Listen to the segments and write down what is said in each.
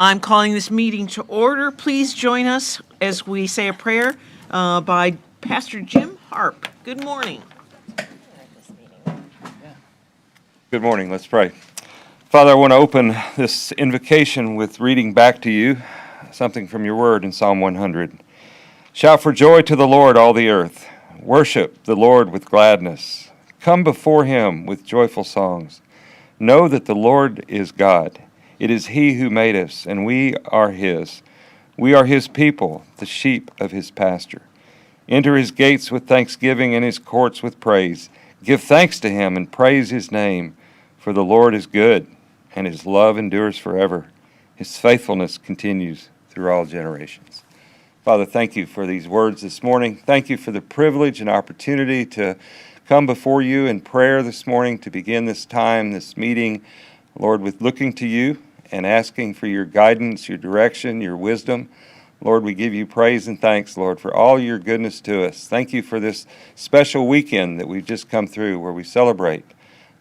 I'm calling this meeting to order. Please join us as we say a prayer by Pastor Jim Harp. Good morning. Good morning. Let's pray. Father, I want to open this invocation with reading back to you something from your word in Psalm 100. Shout for joy to the Lord, all the earth. Worship the Lord with gladness. Come before him with joyful songs. Know that the Lord is God. It is he who made us, and we are his. We are his people, the sheep of his pasture. Enter his gates with thanksgiving and his courts with praise. Give thanks to him and praise his name, for the Lord is good, and his love endures forever. His faithfulness continues through all generations. Father, thank you for these words this morning. Thank you for the privilege and opportunity to come before you in prayer this morning to begin this time, this meeting, Lord, with looking to you and asking for your guidance, your direction, your wisdom. Lord, we give you praise and thanks, Lord, for all your goodness to us. Thank you for this special weekend that we've just come through where we celebrate,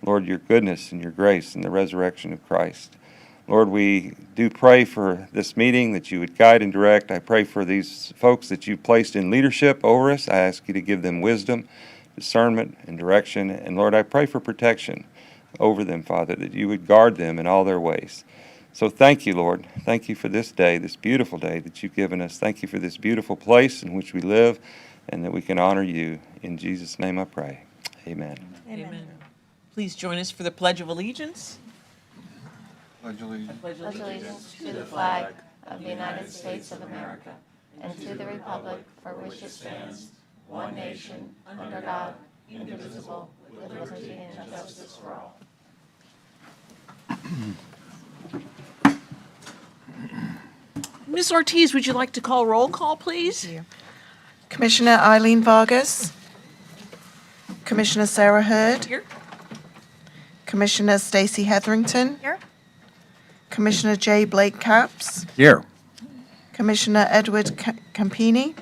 Lord, your goodness and your grace and the resurrection of Christ. Lord, we do pray for this meeting that you would guide and direct. I pray for these folks that you've placed in leadership over us. I ask you to give them wisdom, discernment, and direction. And Lord, I pray for protection over them, Father, that you would guard them in all their ways. So thank you, Lord. Thank you for this day, this beautiful day that you've given us. Thank you for this beautiful place in which we live and that we can honor you. In Jesus' name I pray. Amen. Amen. Please join us for the Pledge of Allegiance. Pledge allegiance to the flag of the United States of America and to the republic for which it stands, one nation, under God, indivisible, with liberty and justice for all. Ms. Ortiz, would you like to call roll call, please? Commissioner Eileen Vargas. Commissioner Sarah Hurd. Here. Commissioner Stacey Hetherington. Here. Commissioner J. Blake Capps. Here. Commissioner Edward Campini.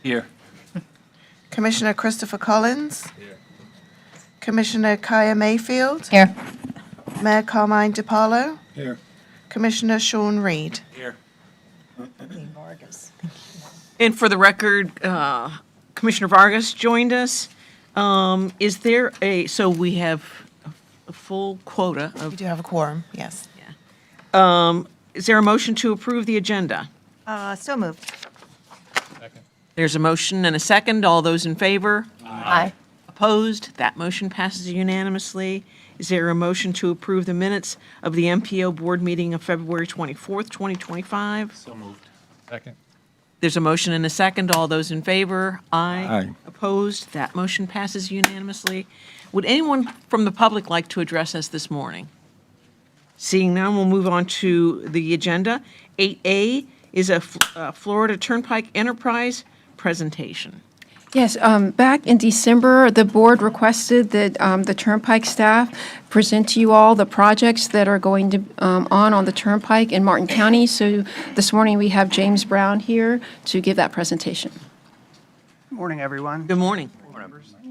Here. Commissioner Christopher Collins. Here. Commissioner Kaya Mayfield. Here. Mayor Carmine DiPaolo. Here. Commissioner Sean Reed. Here. And for the record, Commissioner Vargas joined us. Is there so we have a full quota We of, do have a quorum, yes. is there a motion to approve the agenda? So moved. There's a motion and a second. All those in favor? Aye. Opposed? That motion passes unanimously. Is there a motion to approve the minutes of the MPO board meeting of February 24th, 2025? So moved. Second. There's a motion and a second. All those in favor? Aye. Aye. Opposed? That motion passes unanimously. Would anyone from the public like to address us this morning? Seeing none, we'll move on to the agenda. 8A is a Florida Turnpike Enterprise presentation. Yes, back in December, the board requested that the Turnpike staff present to you all the projects that are going to on the Turnpike in Martin County. So this morning, we have James Brown here to give that presentation. Good morning, everyone. Good morning.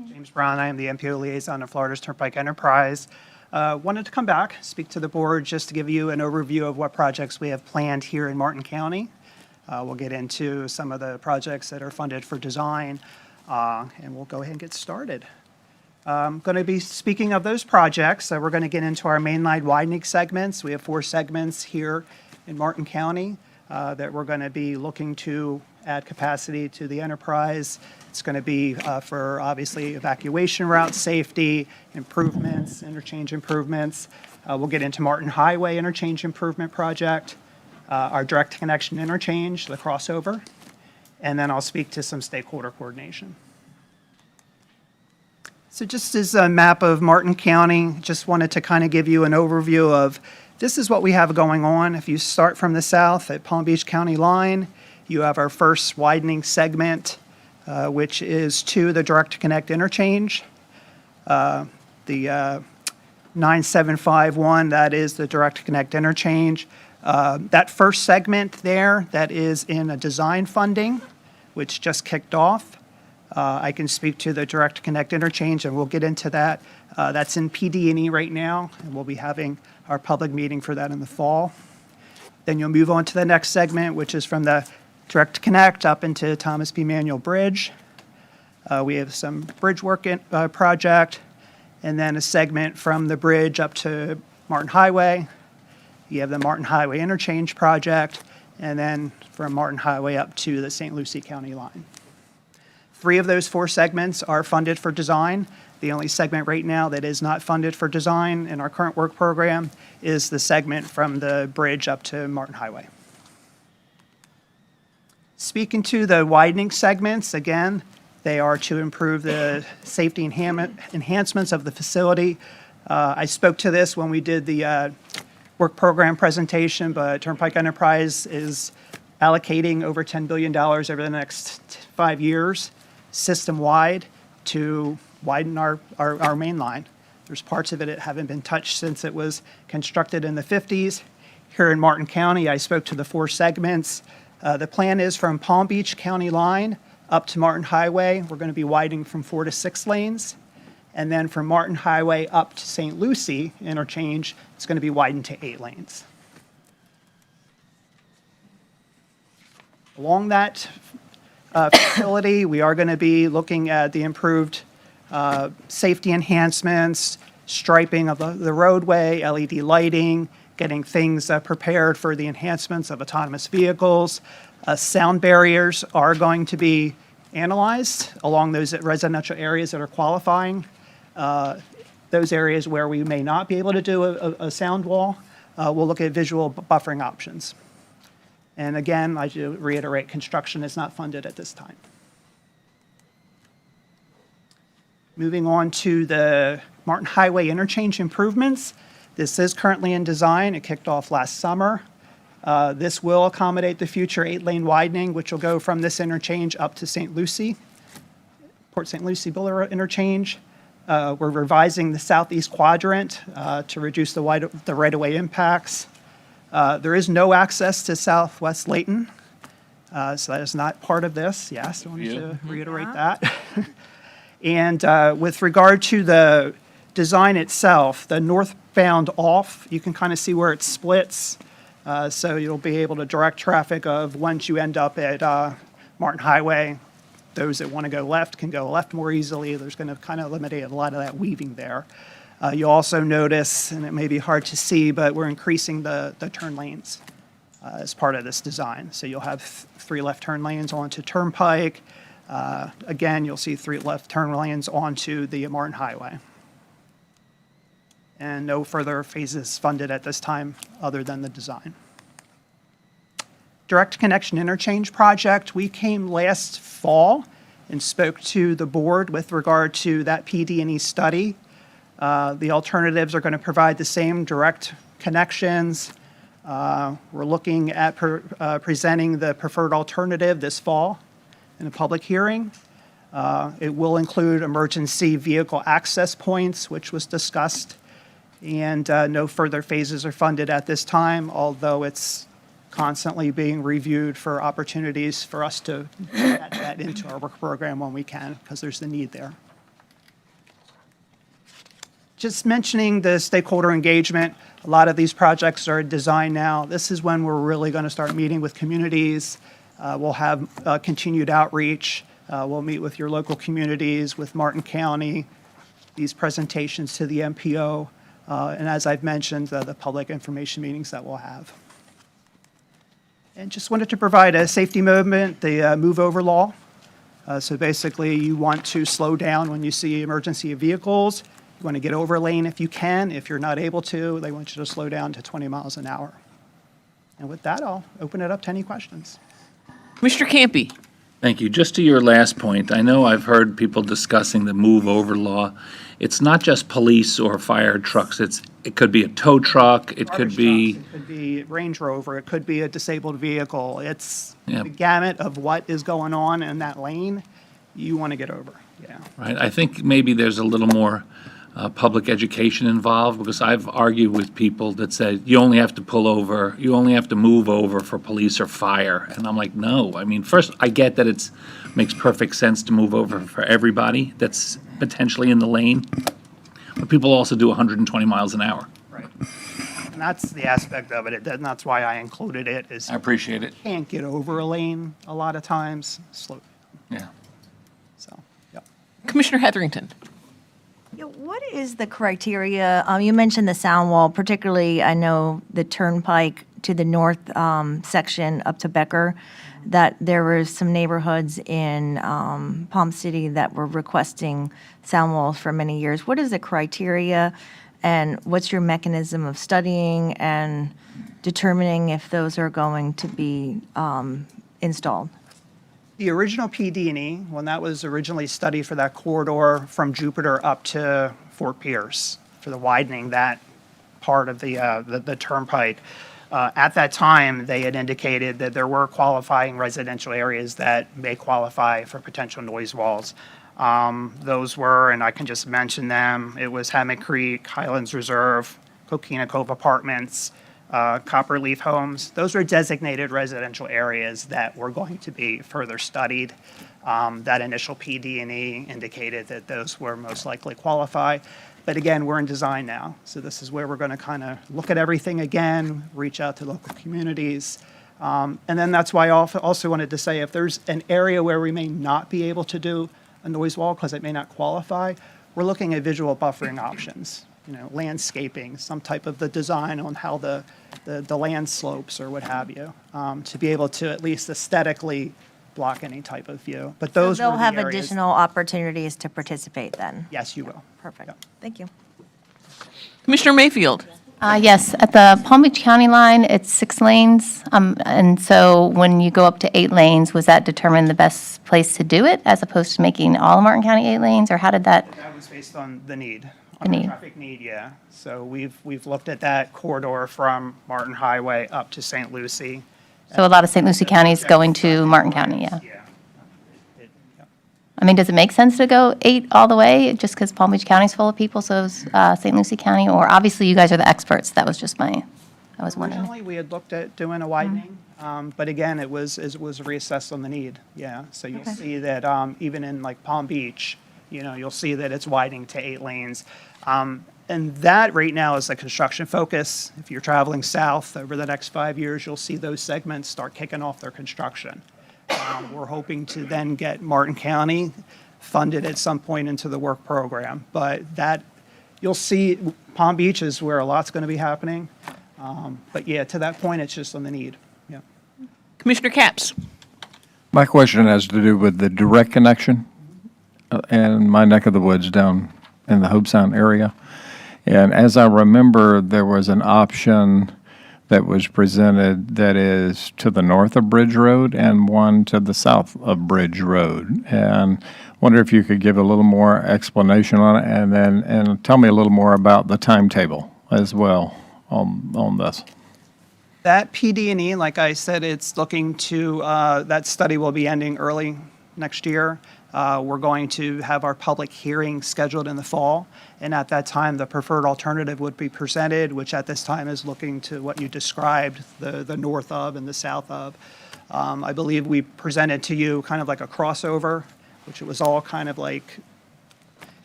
James Brown, I am the MPO liaison of Florida's Turnpike Enterprise. Wanted to come back, speak to the board, just to give you an overview of what projects we have planned here in Martin County. We'll get into some of the projects that are funded for design, and we'll go ahead and get started. I'm going to be speaking of those projects. We're going to get into our mainline widening segments. We have 4 segments here in Martin County that we're going to be looking to add capacity to the enterprise. It's going to be for, obviously, evacuation route safety, improvements, interchange improvements. We'll get into Martin Highway Interchange Improvement Project, our direct connection interchange, the crossover, and then I'll speak to some stakeholder coordination. So just as a map of Martin County, just wanted to kind of give you an overview of this is what we have going on. If you start from the south at Palm Beach County line, you have our first widening segment, which is to the direct connect interchange. The 9751, that is the direct connect interchange. That first segment there, that is in a design funding, which just kicked off. I can speak to the direct connect interchange, and we'll get into that. That's in PD&E right now, and we'll be having our public meeting for that in the fall. Then you'll move on to the next segment, which is from the direct connect up into Thomas B. Manuel Bridge. We have some bridge work project, and then a segment from the bridge up to Martin Highway. You have the Martin Highway interchange project, and then from Martin Highway up to the St. Lucie County line. 3 of those 4 segments are funded for design. The only segment right now that is not funded for design in our current work program is the segment from the bridge up to Martin Highway. Speaking to the widening segments, again, they are to improve the safety enhancements of the facility. I spoke to this when we did the work program presentation, but Turnpike Enterprise is allocating over $10 billion over the next 5 years, system-wide, to widen our main line. There's parts of it that haven't been touched since it was constructed in the 50s. Here in Martin County, I spoke to the 4 segments. The plan is from Palm Beach County line up to Martin Highway. We're going to be widening from 4 to 6 lanes. And then from Martin Highway up to St. Lucie interchange, it's going to be widened to 8 lanes. Along that facility, we are going to be looking at the improved safety enhancements, striping of the roadway, LED lighting, getting things prepared for the enhancements of autonomous vehicles. Sound barriers are going to be analyzed along those residential areas that are qualifying. Those areas where we may not be able to do a sound wall, we'll look at visual buffering options. And again, I do reiterate, construction is not funded at this time. Moving on to the Martin Highway interchange improvements. This is currently in design. It kicked off last summer. This will accommodate the future 8-lane widening, which will go from this interchange up to St. Lucie, Port St. Lucie Boulevard interchange. We're revising the southeast quadrant to reduce the right-of-way impacts. There is no access to Southwest Layton, so that is not part of this. Yes, I wanted to reiterate that. And with regard to the design itself, the northbound off, you can kind of see where it splits. So you'll be able to direct traffic of once you end up at Martin Highway. Those that want to go left can go left more easily. There's going to kind of eliminate a lot of that weaving there. You'll also notice, and it may be hard to see, but we're increasing the turn lanes as part of this design. So you'll have 3 left turn lanes onto Turnpike. Again, you'll see 3 left turn lanes onto the Martin Highway. And no further phases funded at this time other than the design. Direct connection interchange project, we came last fall and spoke to the board with regard to that PD&E study. The alternatives are going to provide the same direct connections. We're looking at presenting the preferred alternative this fall in a public hearing. It will include emergency vehicle access points, which was discussed, and no further phases are funded at this time, although it's constantly being reviewed for opportunities for us to add that into our work program when we can, because there's the need there. Just mentioning the stakeholder engagement, a lot of these projects are designed now. This is when we're really going to start meeting with communities. We'll have continued outreach. We'll meet with your local communities, with Martin County, these presentations to the MPO, and as I've mentioned, the public information meetings that we'll have. And just wanted to provide a safety moment, the move over law. So basically, you want to slow down when you see emergency vehicles. You want to get over a lane if you can. If you're not able to, they want you to slow down to 20 miles an hour. And with that, I'll open it up to any questions. Mr. Campy? Thank you. Just to your last point, I know I've heard people discussing the move over law. It's not just police or fire trucks. It could be a tow truck. It could Garbage be, trucks, it could be Range Rover, it could be a disabled vehicle. It's Yeah. the gamut of what is going on in that lane you want to get over, yeah. right? I think maybe there's a little more public education involved, because I've argued with people that said, you only have to pull over, you only have to move over for police or fire. And I'm like, no. I mean, first, I get that makes perfect sense to move over for everybody that's potentially in the lane, but people also do 120 miles an hour. Right. And that's the aspect of it. And that's why I included it, is I you appreciate it. can't get over a lane a lot of times, Yeah. so, yep. Commissioner Heatherington. Yeah, what is the criteria? You mentioned the sound wall, particularly, I know the turnpike to the north section up to Becker, that there were some neighborhoods in Palm City that were requesting sound walls for many years. What is the criteria, and what's your mechanism of studying and determining if those are going to be installed? The original PD&E, when that was originally studied for that corridor from Jupiter up to Fort Pierce, for the widening that part of the turnpike, at that time, they had indicated that there were qualifying residential areas that may qualify for potential noise walls. Those were, and I can just mention them, it was Hammock Creek, Highlands Reserve, Coquina Cove Apartments, Copperleaf Homes. Those were designated residential areas that were going to be further studied. That initial PD&E indicated that those were most likely qualify. But again, we're in design now, so this is where we're going to kind of look at everything again, reach out to local communities. And then that's why I also wanted to say, if there's an area where we may not be able to do a noise wall because it may not qualify, we're looking at visual buffering options, landscaping, some type of the design on how the land slopes or what have you, to be able to at least aesthetically block any type of view. But those were They'll the have areas- additional opportunities to participate then? Yes, you will. Perfect. Yep. Thank you. Commissioner Mayfield. Yes, at the Palm Beach County line, it's 6 lanes. And so when you go up to 8 lanes, was that determined the best place to do it as opposed to making all of Martin County 8 lanes? Or how did that? That was based on the need. The need. Traffic need, yeah. So we've looked at that corridor from Martin Highway up to St. Lucie. So a lot of St. Lucie County is going to Martin County, yeah. Yeah. Yep. I mean, does it make sense to go 8 all the way, just because Palm Beach County's full of people, so is St. Lucie County? Or obviously, you guys are the experts, that was just I was wondering. Originally, we had looked at doing a widening, but again, it was reassessed on the need, yeah. So you'll see that even in like Palm Beach, you'll see that it's widening to 8 lanes. And that right now is the construction focus. If you're traveling south over the next 5 years, you'll see those segments start kicking off their construction. We're hoping to then get Martin County funded at some point into the work program. But that, you'll see Palm Beach is where a lot's going to be happening. But yeah, to that point, it's just on the need, yeah. Commissioner Capps. My question has to do with the direct connection in my neck of the woods down in the Hobe Sound area. And as I remember, there was an option that was presented that is to the north of Bridge Road and one to the south of Bridge Road. And wonder if you could give a little more explanation on it, and tell me a little more about the timetable as well on this. That PD&E, like I said, it's looking to, that study will be ending early next year. We're going to have our public hearing scheduled in the fall, and at that time, the preferred alternative would be presented, which at this time is looking to what you described, the north of and the south of. I believe we presented to you kind of like a crossover, which it was all kind of like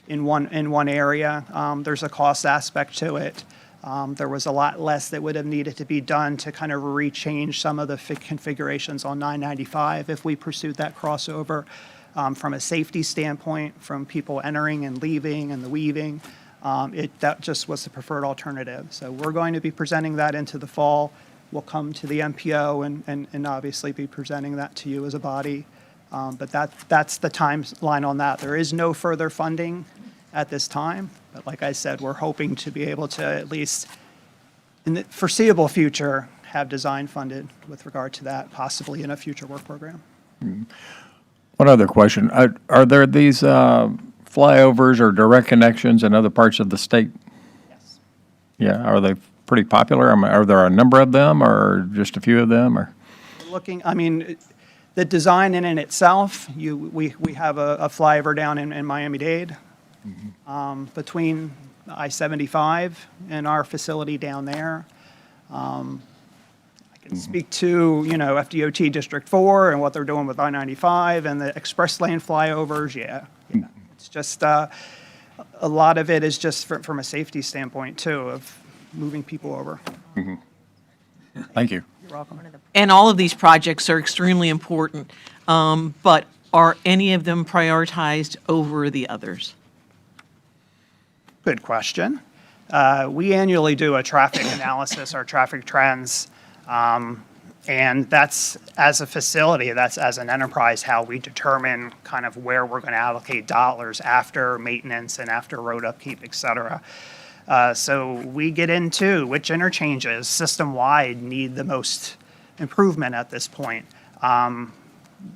in one area. There's a cost aspect to it. There was a lot less that would have needed to be done to kind of rechange some of the configurations on 995 if we pursued that crossover. From a safety standpoint, from people entering and leaving and the weaving, that just was the preferred alternative. So we're going to be presenting that into the fall. We'll come to the MPO and obviously be presenting that to you as a body. But that's the timeline on that. There is no further funding at this time. But like I said, we're hoping to be able to at least in the foreseeable future have design funded with regard to that, possibly in a future work program. One other question. Are there these flyovers or direct connections in other parts of the state? Yes. Yeah, are they pretty popular? I mean, are there a number of them or just a few of them? Or Looking, I mean, the design in and itself, we have a flyover down in Miami-Dade between I-75 and our facility down there. I can speak to, FDOT District 4 and what they're doing with I-95 and the express lane flyovers, yeah. It's just, a lot of it is just from a safety standpoint, too, of moving people over. Thank you. You're welcome. And all of these projects are extremely important, but are any of them prioritized over the others? Good question. We annually do a traffic analysis, our traffic trends, and that's, as a facility, that's as an enterprise, how we determine kind of where we're going to allocate dollars after maintenance and after road upkeep, et cetera. So we get into which interchanges system-wide need the most improvement at this point.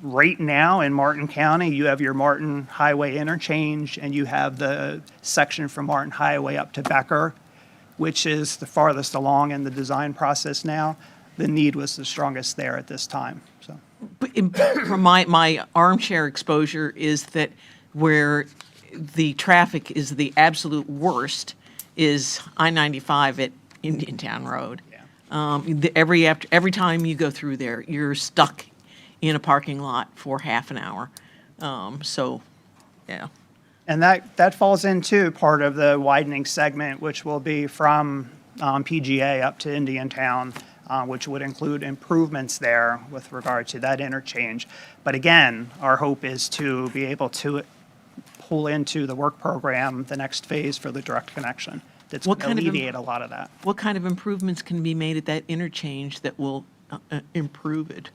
Right now in Martin County, you have your Martin Highway interchange, and you have the section from Martin Highway up to Becker, which is the farthest along in the design process now. The need was the strongest there at this time, so. From my armchair exposure is that where the traffic is the absolute worst is I-95 at Indiantown Road. Every time you go through there, you're stuck in a parking lot for half an hour. Yeah. And that falls into part of the widening segment, which will be from PGA up to Indiantown, which would include improvements there with regard to that interchange. But again, our hope is to be able to pull into the work program the next phase for the direct connection. That's going What to kind of alleviate a lot of that. What kind of improvements can be made at that interchange that will improve it?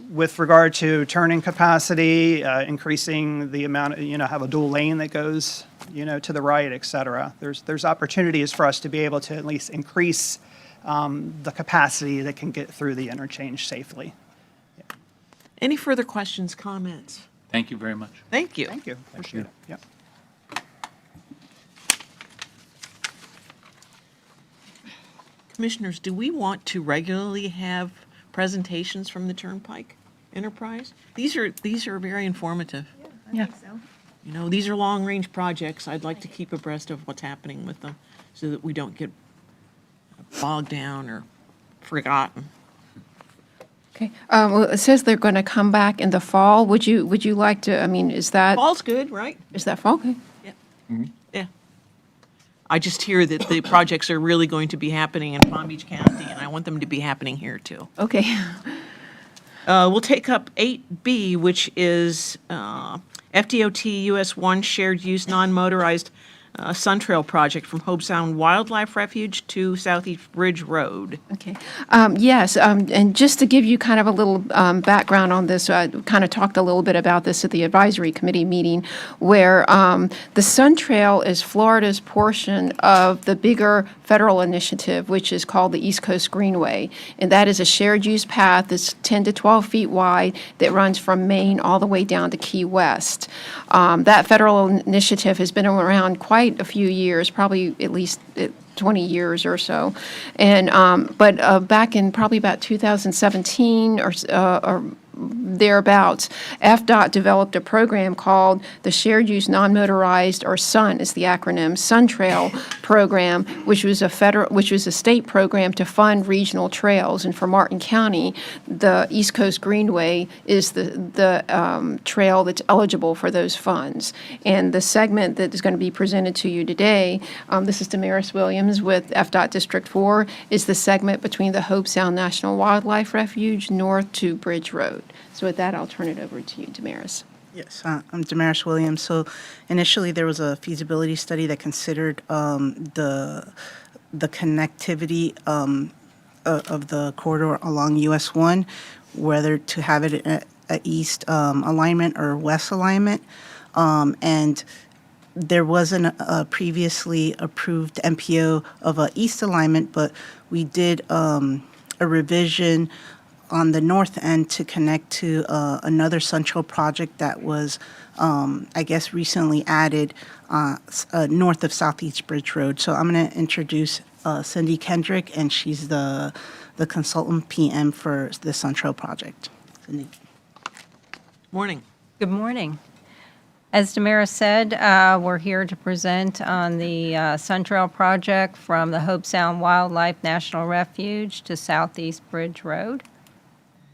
With regard to turning capacity, increasing the amount, have a dual lane that goes, to the right, et cetera. There's opportunities for us to be able to at least increase the capacity that can get through the interchange safely. Any further questions, comments? Thank you very much. Thank you. Thank you. Appreciate it. Yep. Commissioners, do we want to regularly have presentations from the Turnpike Enterprise? These are very informative. Yeah. These are long-range projects. I'd like to keep abreast of what's happening with them so that we don't get bogged down or forgotten. Okay. Well, it says they're going to come back in the fall. Would you like to, is that, Fall's good, right? is that fall? Okay. Yeah. I just hear that the projects are really going to be happening in Palm Beach County, and I want them to be happening here, too. Okay. We'll take up 8B, which is FDOT US 1 Shared Use Non-Motorized Sun Trail Project from Hobe Sound Wildlife Refuge to Southeast Bridge Road. Okay. Yes, and just to give you kind of a little background on this, I kind of talked a little bit about this at the advisory committee meeting, where the Sun Trail is Florida's portion of the bigger federal initiative, which is called the East Coast Greenway. And that is a shared use path that's 10 to 12 feet wide that runs from Maine all the way down to Key West. That federal initiative has been around quite a few years, probably at least 20 years or so. And but back in probably about 2017 or thereabouts, FDOT developed a program called the Shared Use Non-Motorized, or SUN is the acronym, Sun Trail Program, which was a state program to fund regional trails. And for Martin County, the East Coast Greenway is the trail that's eligible for those funds. And the segment that is going to be presented to you today, this is Damaris Williams with FDOT District 4, is the segment between the Hobe Sound National Wildlife Refuge north to Bridge Road. So with that, I'll turn it over to you, Damaris. Yes, I'm Damaris Williams. So initially, there was a feasibility study that considered the connectivity of the corridor along US 1, whether to have it at east alignment or west alignment. And there wasn't a previously approved MPO of a east alignment, but we did a revision on the north end to connect to another Sun Trail project that was, recently added north of Southeast Bridge Road. So I'm going to introduce Cindy Kendrick, and she's the consultant PM for the Sun Trail project. Cindy. Morning. Good morning. As Damaris said, we're here to present on the Sun Trail project from the Hobe Sound Wildlife National Refuge to Southeast Bridge Road.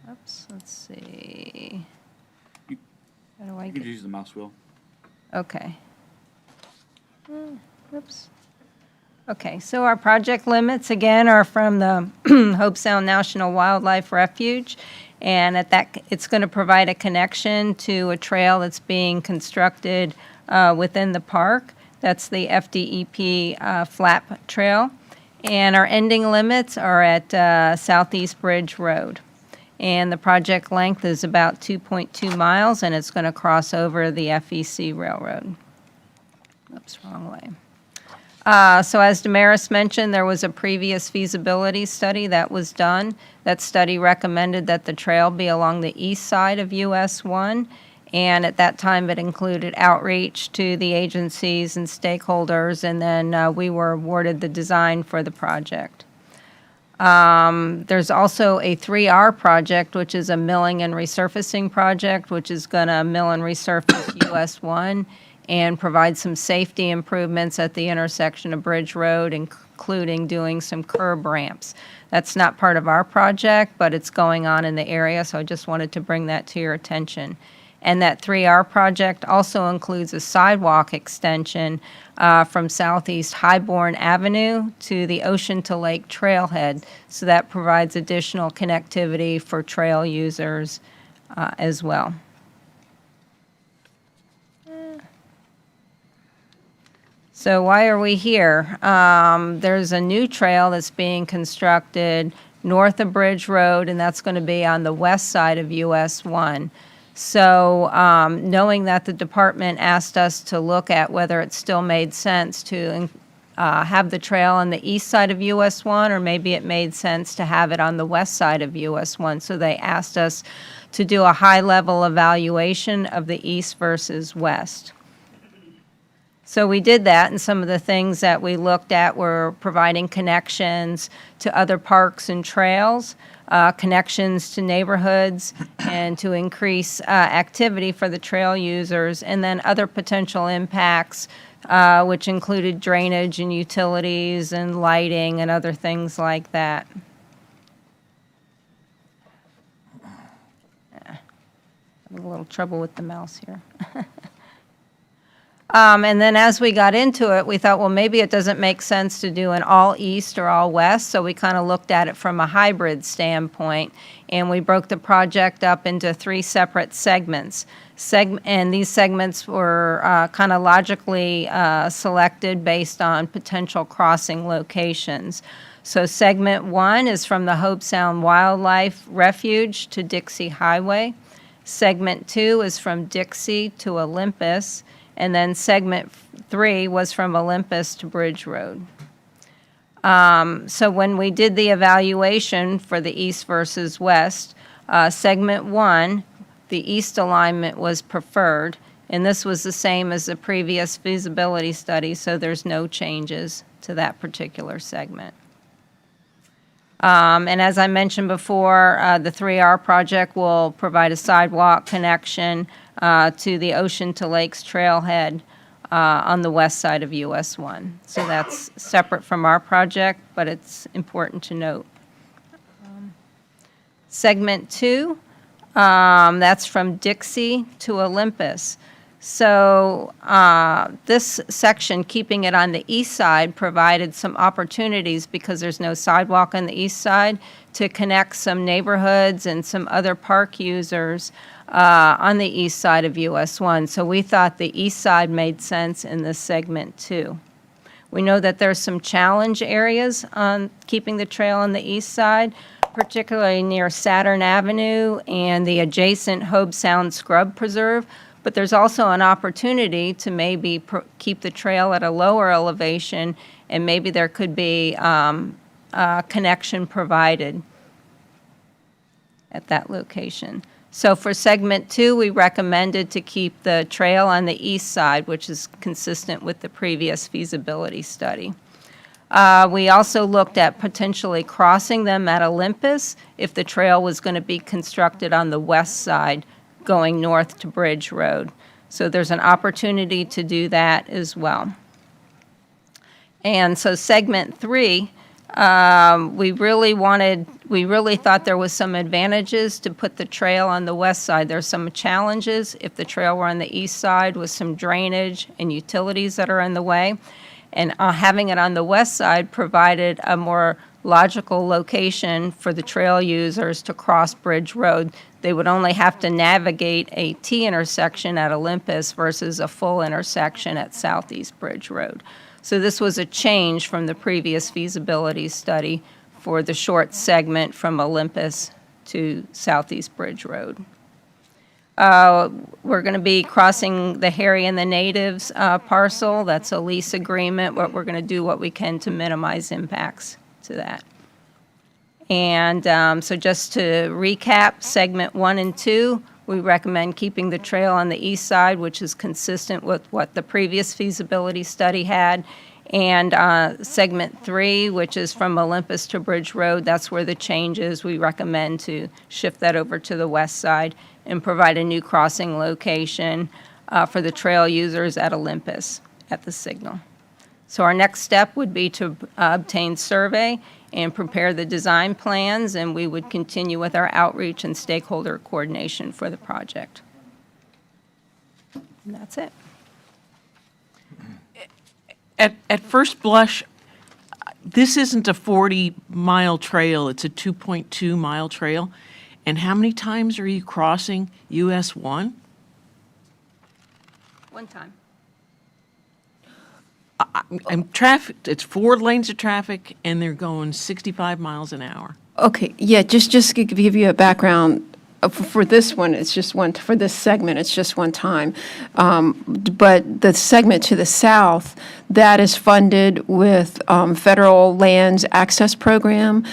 Oops, let's see. How do I You can get? use the mouse wheel. Okay. Oops. Okay, so our project limits, again, are from the Hope Sound National Wildlife Refuge, and it's going to provide a connection to a trail that's being constructed within the park. That's the FDEP Flap Trail. And our ending limits are at Southeast Bridge Road. And the project length is about 2.2 miles, and it's going to cross over the FEC Railroad. Oops, wrong way. So as Damaris mentioned, there was a previous feasibility study that was done. That study recommended that the trail be along the east side of US 1, and at that time it included outreach to the agencies and stakeholders, and then we were awarded the design for the project. There's also a 3R project, which is a milling and resurfacing project, which is going to mill and resurface US 1 and provide some safety improvements at the intersection of Bridge Road, including doing some curb ramps. That's not part of our project, but it's going on in the area, so I just wanted to bring that to your attention. And that 3R project also includes a sidewalk extension from Southeast Highborn Avenue to the Ocean to Lake Trailhead, so that provides additional connectivity for trail users as well. So why are we here? There's a new trail that's being constructed north of Bridge Road, and that's going to be on the west side of US 1. So knowing that the department asked us to look at whether it still made sense to have the trail on the east side of US 1, or maybe it made sense to have it on the west side of US 1. So they asked us to do a high-level evaluation of the east versus west. So we did that, and some of the things that we looked at were providing connections to other parks and trails, connections to neighborhoods, and to increase activity for the trail users, and then other potential impacts, which included drainage and utilities and lighting and other things like that. Having a little trouble with the mouse here. And then as we got into it, we thought, well, maybe it doesn't make sense to do an all east or all west, so we kind of looked at it from a hybrid standpoint, and we broke the project up into 3 separate segments. And these segments were kind of logically selected based on potential crossing locations. So segment 1 is from the Hope Sound Wildlife Refuge to Dixie Highway. Segment 2 is from Dixie to Olympus. And then segment 3 was from Olympus to Bridge Road. So when we did the evaluation for the east versus west, segment 1, the east alignment was preferred, and this was the same as the previous feasibility study, so there's no changes to that particular segment. And as I mentioned before, the 3R project will provide a sidewalk connection to the Ocean to Lakes Trailhead on the west side of US 1. So that's separate from our project, but it's important to note. Segment 2, that's from Dixie to Olympus. So this section, keeping it on the east side, provided some opportunities, because there's no sidewalk on the east side, to connect some neighborhoods and some other park users on the east side of US 1. So we thought the east side made sense in this segment too. We know that there's some challenge areas on keeping the trail on the east side, particularly near Saturn Avenue and the adjacent Hobe Sound Scrub Preserve. But there's also an opportunity to maybe keep the trail at a lower elevation, and maybe there could be a connection provided at that location. So for segment 2, we recommended to keep the trail on the east side, which is consistent with the previous feasibility study. We also looked at potentially crossing them at Olympus if the trail was going to be constructed on the west side, going north to Bridge Road. So there's an opportunity to do that as well. And so segment 3, we really thought there was some advantages to put the trail on the west side. There's some challenges if the trail were on the east side with some drainage and utilities that are in the way. And having it on the west side provided a more logical location for the trail users to cross Bridge Road. They would only have to navigate a T intersection at Olympus versus a full intersection at Southeast Bridge Road. So this was a change from the previous feasibility study for the short segment from Olympus to Southeast Bridge Road. We're going to be crossing the Harry and the Natives parcel. That's a lease agreement, but we're going to do what we can to minimize impacts to that. And so just to recap, segment 1 and 2, we recommend keeping the trail on the east side, which is consistent with what the previous feasibility study had. And segment 3, which is from Olympus to Bridge Road, that's where the change is. We recommend to shift that over to the west side and provide a new crossing location for the trail users at Olympus at the signal. So our next step would be to obtain survey and prepare the design plans, and we would continue with our outreach and stakeholder coordination for the project. And that's it. At first blush, this isn't a 40-mile trail, it's a 2.2-mile trail. And how many times are you crossing US 1? One time. It's 4 lanes of traffic, and they're going 65 miles an hour. Okay, yeah, just to give you a background, for this one, it's just one, for this segment, it's just one time. But the segment to the south, that is funded with Federal Lands Access Program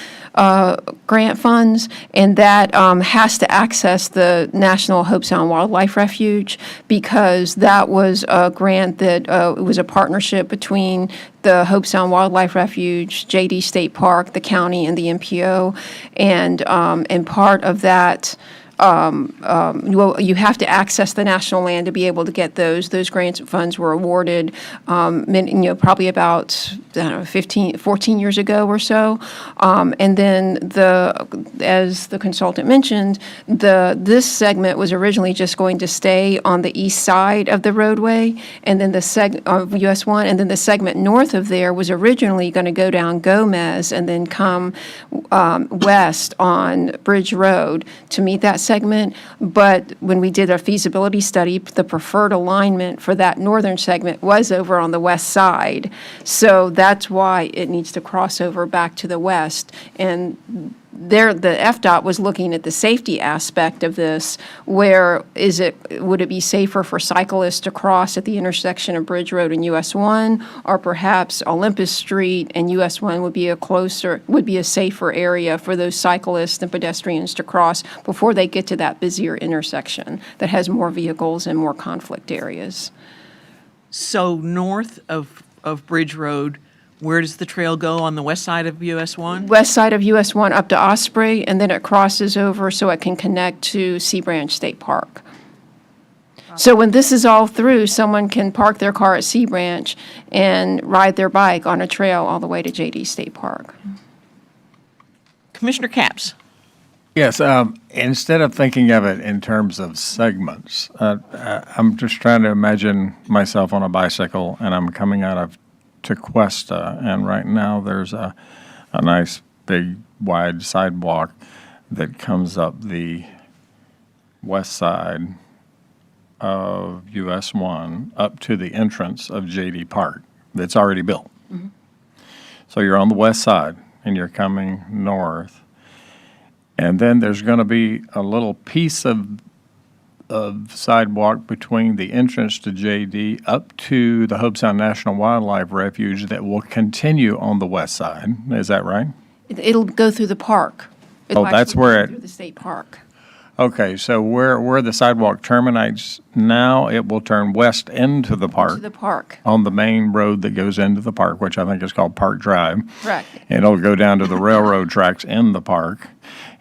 grant funds, and that has to access the National Hope Sound Wildlife Refuge, because that was a grant that it was a partnership between the Hope Sound Wildlife Refuge, JD State Park, the county, and the MPO, and part of that. You have to access the national land to be able to get those. Those grants funds were awarded, probably about 14 years ago or so. And then as the consultant mentioned, this segment was originally just going to stay on the east side of the roadway, and then of US 1, and then the segment north of there was originally going to go down Gomez and then come west on Bridge Road to meet that segment. But when we did our feasibility study, the preferred alignment for that northern segment was over on the west side. So that's why it needs to cross over back to the west. And there, the FDOT was looking at the safety aspect of this. Would it be safer for cyclists to cross at the intersection of Bridge Road and US 1, or perhaps Olympus Street and US 1 would be a safer area for those cyclists and pedestrians to cross before they get to that busier intersection that has more vehicles and more conflict areas. So north of Bridge Road, where does the trail go on the west side of US 1? West side of US 1 up to Osprey, and then it crosses over so it can connect to Sea Branch State Park. So when this is all through, someone can park their car at Sea Branch and ride their bike on a trail all the way to JD State Park. Commissioner Capps. Yes, instead of thinking of it in terms of segments, I'm just trying to imagine myself on a bicycle, and I'm coming out of Tequesta, and right now there's a nice big wide sidewalk that comes up the west side of US 1 up to the entrance of JD Park that's already built. Mm-hmm. So you're on the west side and you're coming north, and then there's going to be a little piece of sidewalk between the entrance to JD up to the Hobe Sound National Wildlife Refuge that will continue on the west side. Is that right? It'll go through the park. Oh, that's where Through the state park. Okay, so where the sidewalk terminates now, it will turn west into the park. To the park. On the main road that goes into the park, which I think is called Park Drive. Correct. And it'll go down to the railroad tracks in the park,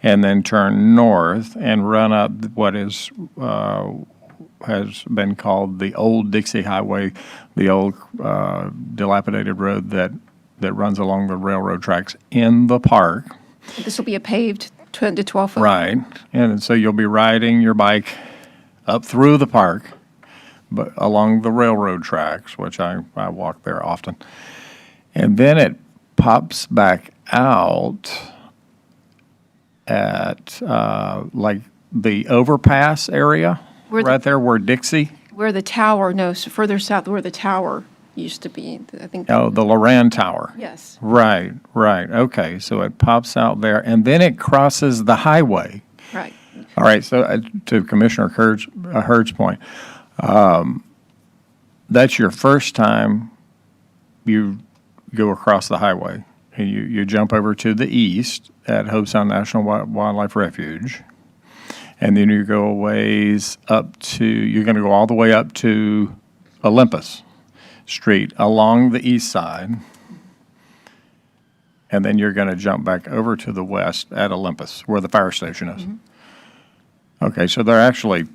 and then turn north and run up what has been called the Old Dixie Highway, the old dilapidated road that runs along the railroad tracks in the park. This will be a paved 10 to 12 foot. Right, and so you'll be riding your bike up through the park, but along the railroad tracks, which I walk there often. And then it pops back out at like the overpass area, Where the- right there where Dixie, Where the tower, no, so further south where the tower used to be, I think. oh, the Loran Tower. Yes. Right, right. Okay, so it pops out there, and then it crosses the highway. Right. All right, so to Commissioner Hurd's point, that's your first time you go across the highway. And you jump over to the east at Hobe Sound National Wildlife Refuge, and then you go a ways up to, you're going to go all the way up to Olympus Street along the east side, and then you're going to jump back over to the west at Olympus, where the fire station is. Okay, so there are actually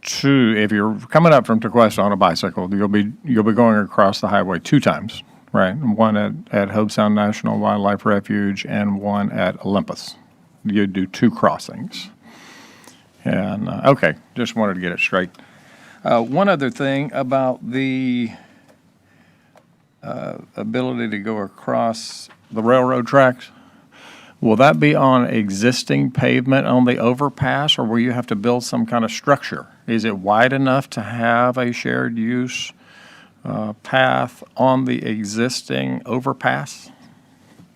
two. If you're coming up from Tequesta on a bicycle, you'll be going across the highway 2 times, right? One at Hobe Sound National Wildlife Refuge and one at Olympus. You do 2 crossings. And okay, just wanted to get it straight. One other thing about the ability to go across the railroad tracks. Will that be on existing pavement on the overpass, or will you have to build some kind of structure? Is it wide enough to have a shared use path on the existing overpass?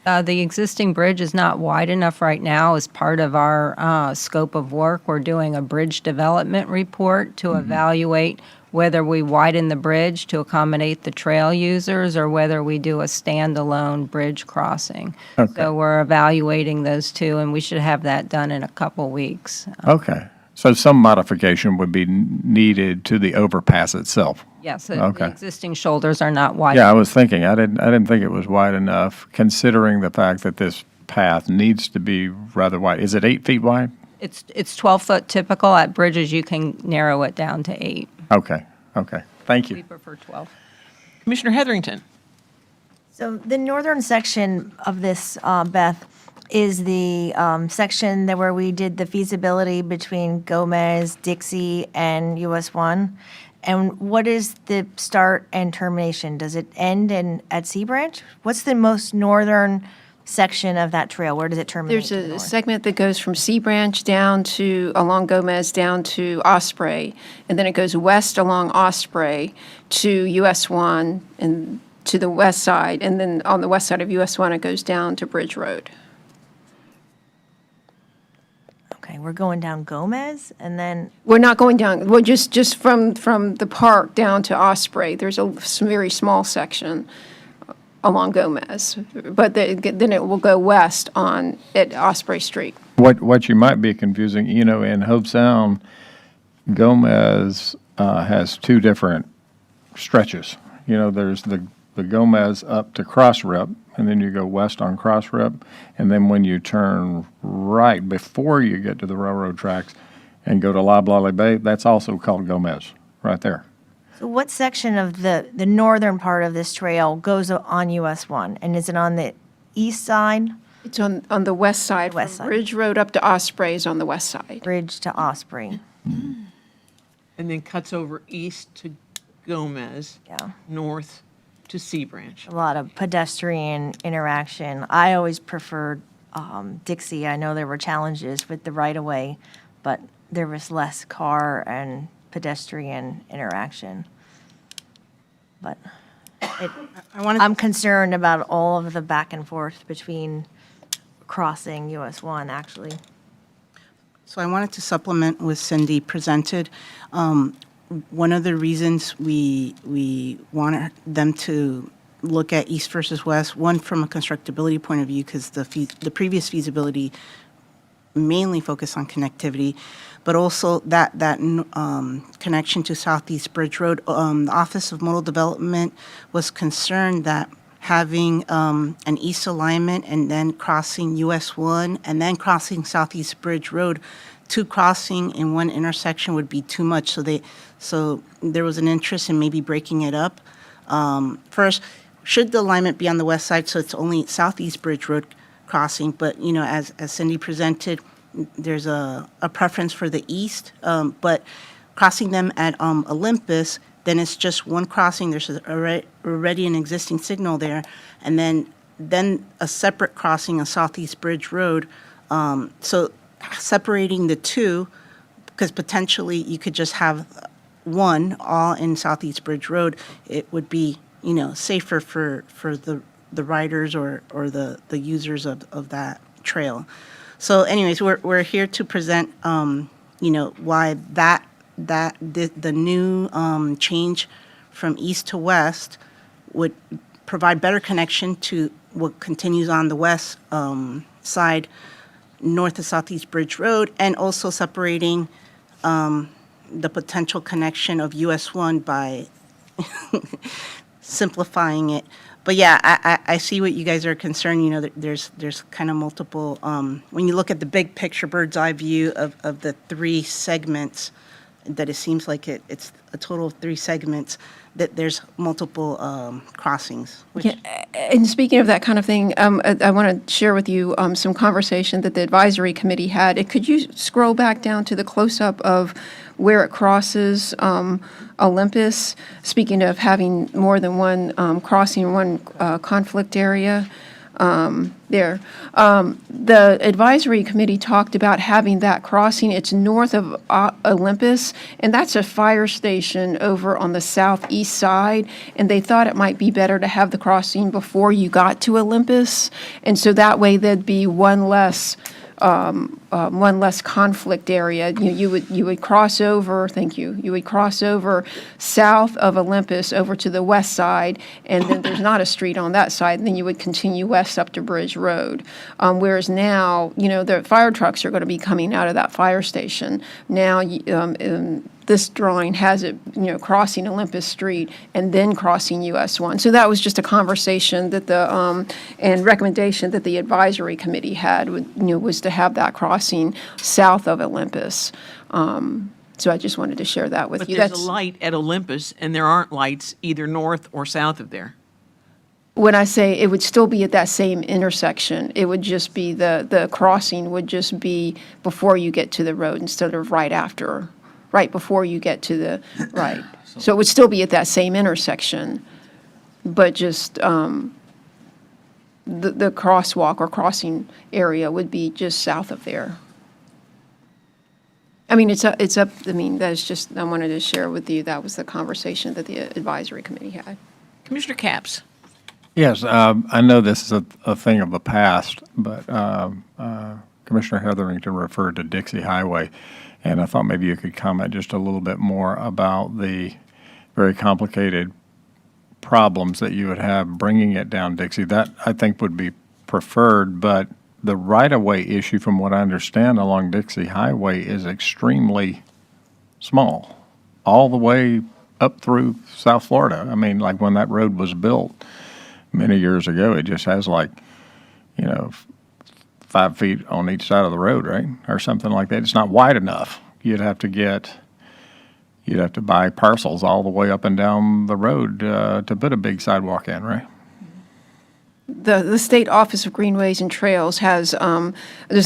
The existing bridge is not wide enough right now. As part of our scope of work, we're doing a bridge development report to evaluate whether we widen the bridge to accommodate the trail users or whether we do a standalone bridge crossing. Okay. So we're evaluating those two, and we should have that done in a couple weeks. Okay, so some modification would be needed to the overpass itself. Yes, Okay. the existing shoulders are not wide. Yeah, I was thinking, I didn't think it was wide enough, considering the fact that this path needs to be rather wide. Is it 8 feet wide? It's 12-foot typical. At bridges, you can narrow it down to 8. Okay, thank We you. prefer 12. Commissioner Heatherington. So the northern section of this, Beth, is the section that where we did the feasibility between Gomez, Dixie, and US 1. And what is the start and termination? Does it end at Sea Branch? What's the most northern section of that trail? Where does it terminate? There's to the a north? segment that goes from Sea Branch down to, along Gomez, down to Osprey, and then it goes west along Osprey to US 1 and to the west side, and then on the west side of US 1, it goes down to Bridge Road. Okay, we're going down Gomez, and then, We're not going down, well, just from the park down to Osprey, there's a very small section along Gomez, but then it will go west at Osprey Street. What you might be confusing, in Hobe Sound, Gomez has 2 different stretches. There's the Gomez up to Cross Rip, and then you go west on Cross Rip, and then when you turn right before you get to the railroad tracks and go to Loblolly Bay, that's also called Gomez, right there. so what section of the northern part of this trail goes on US 1? And is it on the east side, It's on the west side. West From side. Bridge Road up to Osprey is on the west side. bridge to Osprey? And then cuts over east to Gomez, Yeah. north to Sea Branch. A lot of pedestrian interaction. I always preferred Dixie. I know there were challenges with the right-of-way, but there was less car and pedestrian interaction. But I'm concerned about all of the back and forth between crossing US 1, actually. So I wanted to supplement what Cindy presented. One of the reasons we wanted them to look at east versus west, one from a constructability point of view, because the previous feasibility mainly focused on connectivity, but also that connection to Southeast Bridge Road. The Office of Modal Development was concerned that having an east alignment and then crossing US 1 and then crossing Southeast Bridge Road, 2 crossing in one intersection would be too much. So there was an interest in maybe breaking it up. First, should the alignment be on the west side, so it's only Southeast Bridge Road crossing, but as Cindy presented, there's a preference for the east, but crossing them at Olympus, then it's just one crossing, there's already an existing signal there, and then a separate crossing on Southeast Bridge Road. So separating the two, because potentially you could just have one all in Southeast Bridge Road, it would be, safer for the riders or the users of that trail. So anyways, we're here to present, why the new change from east to west would provide better connection to what continues on the west side, north of Southeast Bridge Road, and also separating the potential connection of US 1 by simplifying it. But yeah, I see what you guys are concerned. There's kind of multiple. When you look at the big picture, bird's eye view of the three segments, that it seems like it's a total of three segments. That there's multiple crossings. Yeah, and speaking of that kind of thing, I want to share with you some conversation that the advisory committee had. Could you scroll back down to the close-up of where it crosses Olympus? Speaking of having more than one crossing, one conflict area. There. The advisory committee talked about having that crossing. It's north of Olympus, and that's a fire station over on the southeast side, and they thought it might be better to have the crossing before you got to Olympus, and so that way there'd be one less conflict area. You would cross over, thank you, you would cross over south of Olympus over to the west side, and then there's not a street on that side, and then you would continue west up to Bridge Road. Whereas now, the fire trucks are going to be coming out of that fire station. Now, this drawing has it, crossing Olympus Street and then crossing US 1. So that was just a conversation that and recommendation that the advisory committee had, was to have that crossing south of Olympus. So I just wanted to share that with But you. there's a light at Olympus, and there aren't lights either north or south of there. When I say it would still be at that same intersection, it would just be the crossing would just be before you get to the road instead of right before you get to the right. So it would still be at that same intersection, but just the crosswalk or crossing area would be just south of there. I mean, it's up, I mean, that's just, I wanted to share with you, that was the conversation that the advisory committee had. Commissioner Capps. Yes, I know this is a thing of the past, but Commissioner Hetherington referred to Dixie Highway, and I thought maybe you could comment just a little bit more about the very complicated problems that you would have bringing it down Dixie. That, I think, would be preferred, but the right-of-way issue, from what I understand, along Dixie Highway is extremely small, all the way up through South Florida. I mean, like when that road was built many years ago, it just has 5 feet on each side of the road, right? Or something like that. It's not wide enough. You'd have to buy parcels all the way up and down the road to put a big sidewalk in, right? The State Office of Greenways and Trails does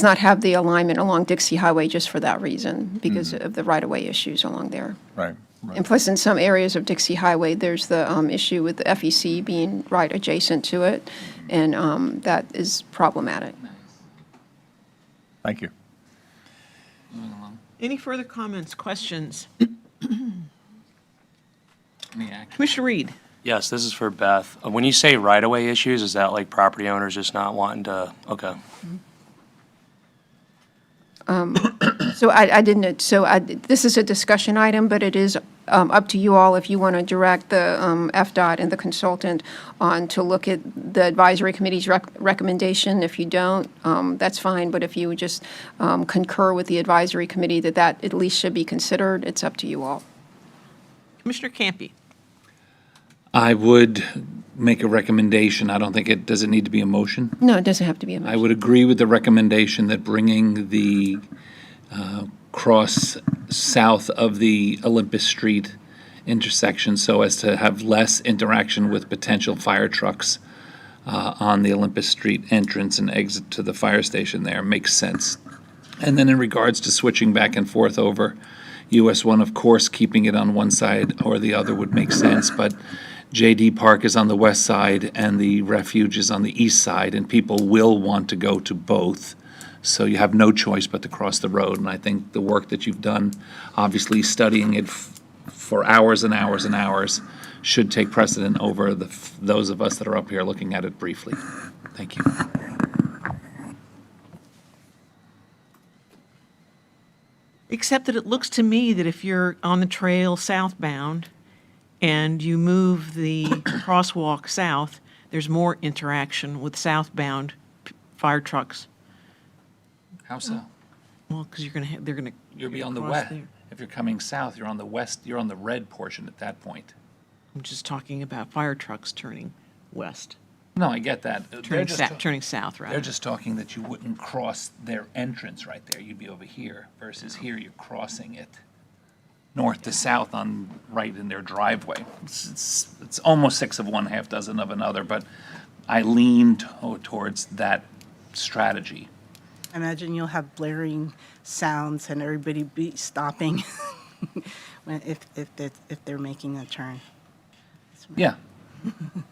not have the alignment along Dixie Highway just for that reason, because of the right-of-way issues along there. Right. And plus, in some areas of Dixie Highway, there's the issue with the FEC being right adjacent to it, and that is problematic. Thank you. Any further comments, questions? Commissioner Reed. Yes, this is for Beth. When you say right-of-way issues, is that like property owners just not wanting to, okay. So I didn't, this is a discussion item, but it is up to you all if you want to direct the FDOT and the consultant on to look at the advisory committee's recommendation. If you don't, that's fine, but if you just concur with the advisory committee that at least should be considered, it's up to you all. Commissioner Campy. I would make a recommendation. I don't think does it need to be a motion? No, it doesn't have to be a motion. I would agree with the recommendation that bringing the cross south of the Olympus Street intersection so as to have less interaction with potential fire trucks on the Olympus Street entrance and exit to the fire station there makes sense. And then in regards to switching back and forth over, US 1, of course, keeping it on one side or the other would make sense, but JD Park is on the west side and the refuge is on the east side, and people will want to go to both. So you have no choice but to cross the road. And I think the work that you've done, obviously studying it for hours and hours and hours, should take precedent over those of us that are up here looking at it briefly. Thank you. Except that it looks to me that if you're on the trail southbound and you move the crosswalk south, there's more interaction with southbound fire trucks. How so? Well, because they're gonna. You'll be on the cross west. there. If you're coming south, you're on the west, you're on the red portion at that point. I'm just talking about fire trucks turning west, No, I get that. turning south, rather. They're just talking that you wouldn't cross their entrance right there. You'd be over here versus here you're crossing it north to south on right in their driveway. It's almost 6 of one, half dozen of another, but I lean towards that strategy. I imagine you'll have blaring sounds and everybody be stopping if they're making a turn. Yeah.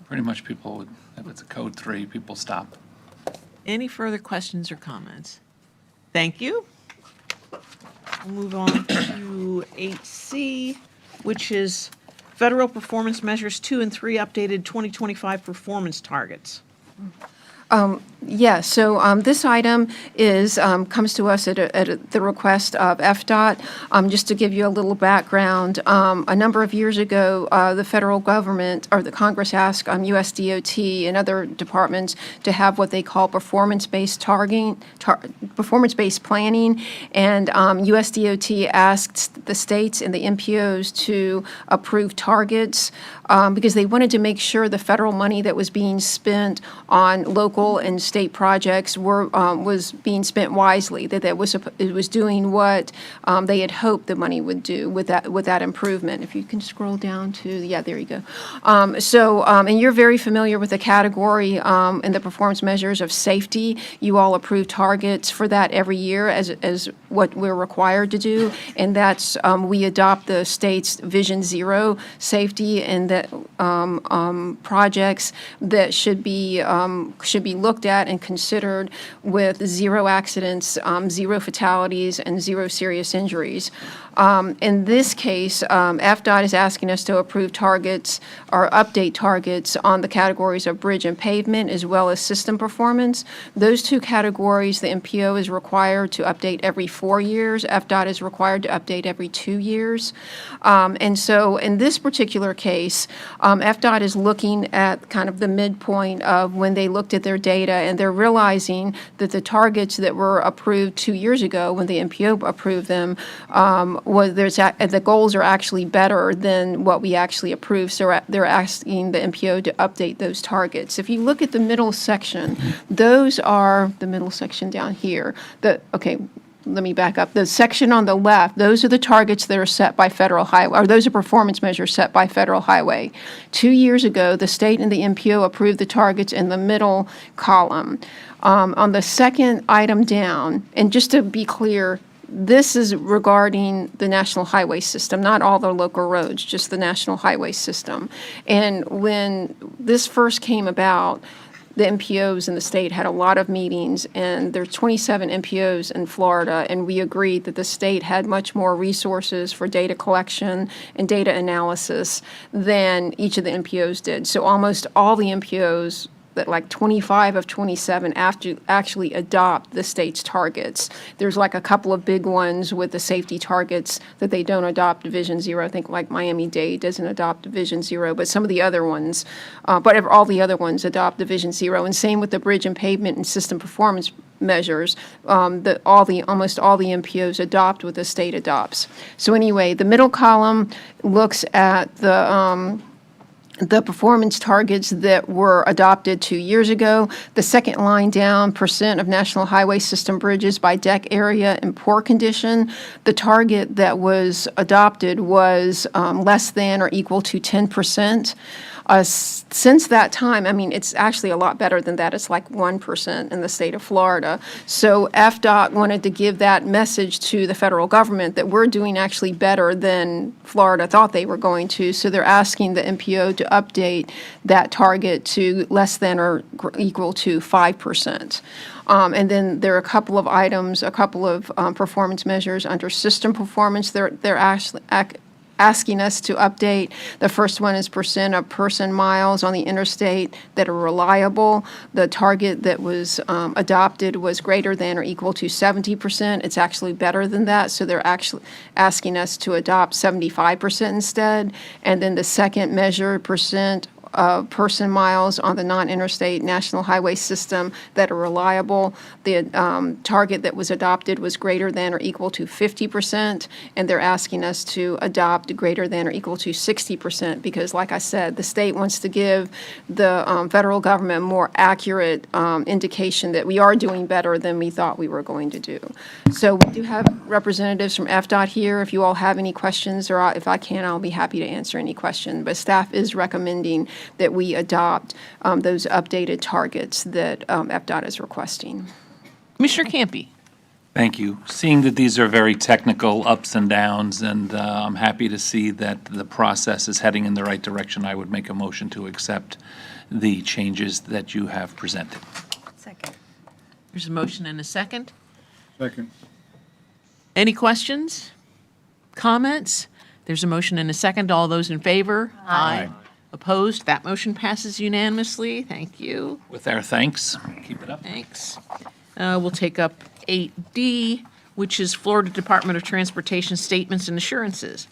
Pretty much people would, if it's a code 3, people stop. Any further questions or comments? Thank you. We'll move on to 8C, which is Federal Performance Measures 2 and 3 updated 2025 performance targets. Yeah, so this item comes to us at the request of FDOT. Just to give you a little background, a number of years ago, the federal government, or the Congress asked USDOT and other departments to have what they call performance-based performance-based planning, and USDOT asked the states and the MPOs to approve targets because they wanted to make sure the federal money that was being spent on local and state projects was being spent wisely, that it was doing what they had hoped the money would do with that improvement. If you can scroll down to, yeah, there you go. And you're very familiar with the category and the performance measures of safety. You all approve targets for that every year as what we're required to do, and that's we adopt the state's Vision Zero safety, and that projects that should be looked at and considered with 0 accidents, 0 fatalities, and 0 serious injuries. In this case, FDOT is asking us to approve targets or update targets on the categories of bridge and pavement as well as system performance. Those 2 categories, the MPO is required to update every 4 years. FDOT is required to update every 2 years. And so in this particular case, FDOT is looking at kind of the midpoint of when they looked at their data, and they're realizing that the targets that were approved 2 years ago when the MPO approved them the goals are actually better than what we actually approved. So they're asking the MPO to update those targets. If you look at the middle section, those are the middle section down here. Let me back up. The section on the left, those are the targets that are set by federal highway, or those are performance measures set by federal highway. 2 years ago, the state and the MPO approved the targets in the middle column. On the second item down, and just to be clear, this is regarding the national highway system, not all the local roads, just the national highway system. And when this first came about, the MPOs in the state had a lot of meetings, and there's 27 MPOs in Florida, and we agreed that the state had much more resources for data collection and data analysis than each of the MPOs did. So almost all the MPOs, that like 25 of 27 actually adopt the state's targets. There's like a couple of big ones with the safety targets that they don't adopt Vision Zero. I think like Miami-Dade doesn't adopt Vision Zero, but some of the other ones, but all the other ones adopt the Vision Zero. And same with the bridge and pavement and system performance measures, almost all the MPOs adopt what the state adopts. So anyway, the middle column looks at the performance targets that were adopted 2 years ago. The second line down, percent of national highway system bridges by deck area in poor condition. The target that was adopted was less than or equal to 10%. Since that time, I mean, it's actually a lot better than that. It's like 1% in the state of Florida. So FDOT wanted to give that message to the federal government that we're doing actually better than Florida thought they were going to. So they're asking the MPO to update that target to less than or equal to 5%. And then there are a couple of items, a couple of performance measures under system performance. They're actually asking us to update. The first one is percent of person miles on the interstate that are reliable. The target that was adopted was greater than or equal to 70%. It's actually better than that, so they're actually asking us to adopt 75% instead. And then the second measure, percent of person miles on the non-interstate national highway system that are reliable. The target that was adopted was greater than or equal to 50%, and they're asking us to adopt greater than or equal to 60% because, like I said, the state wants to give the federal government more accurate indication that we are doing better than we thought we were going to do. So we do have representatives from FDOT here. If you all have any questions, or if I can, I'll be happy to answer any question. But staff is recommending that we adopt those updated targets that FDOT is requesting. Commissioner Campy. Thank you. Seeing that these are very technical ups and downs, and I'm happy to see that the process is heading in the right direction, I would make a motion to accept the changes that you have presented. Second. There's a motion and a second. Second. Any questions? Comments? There's a motion and a second. All those in favor? Aye. Opposed? That motion passes unanimously. Thank you. With our thanks, keep it up. Thanks. We'll take up 8D, which is Florida Department of Transportation Statements and Assurances.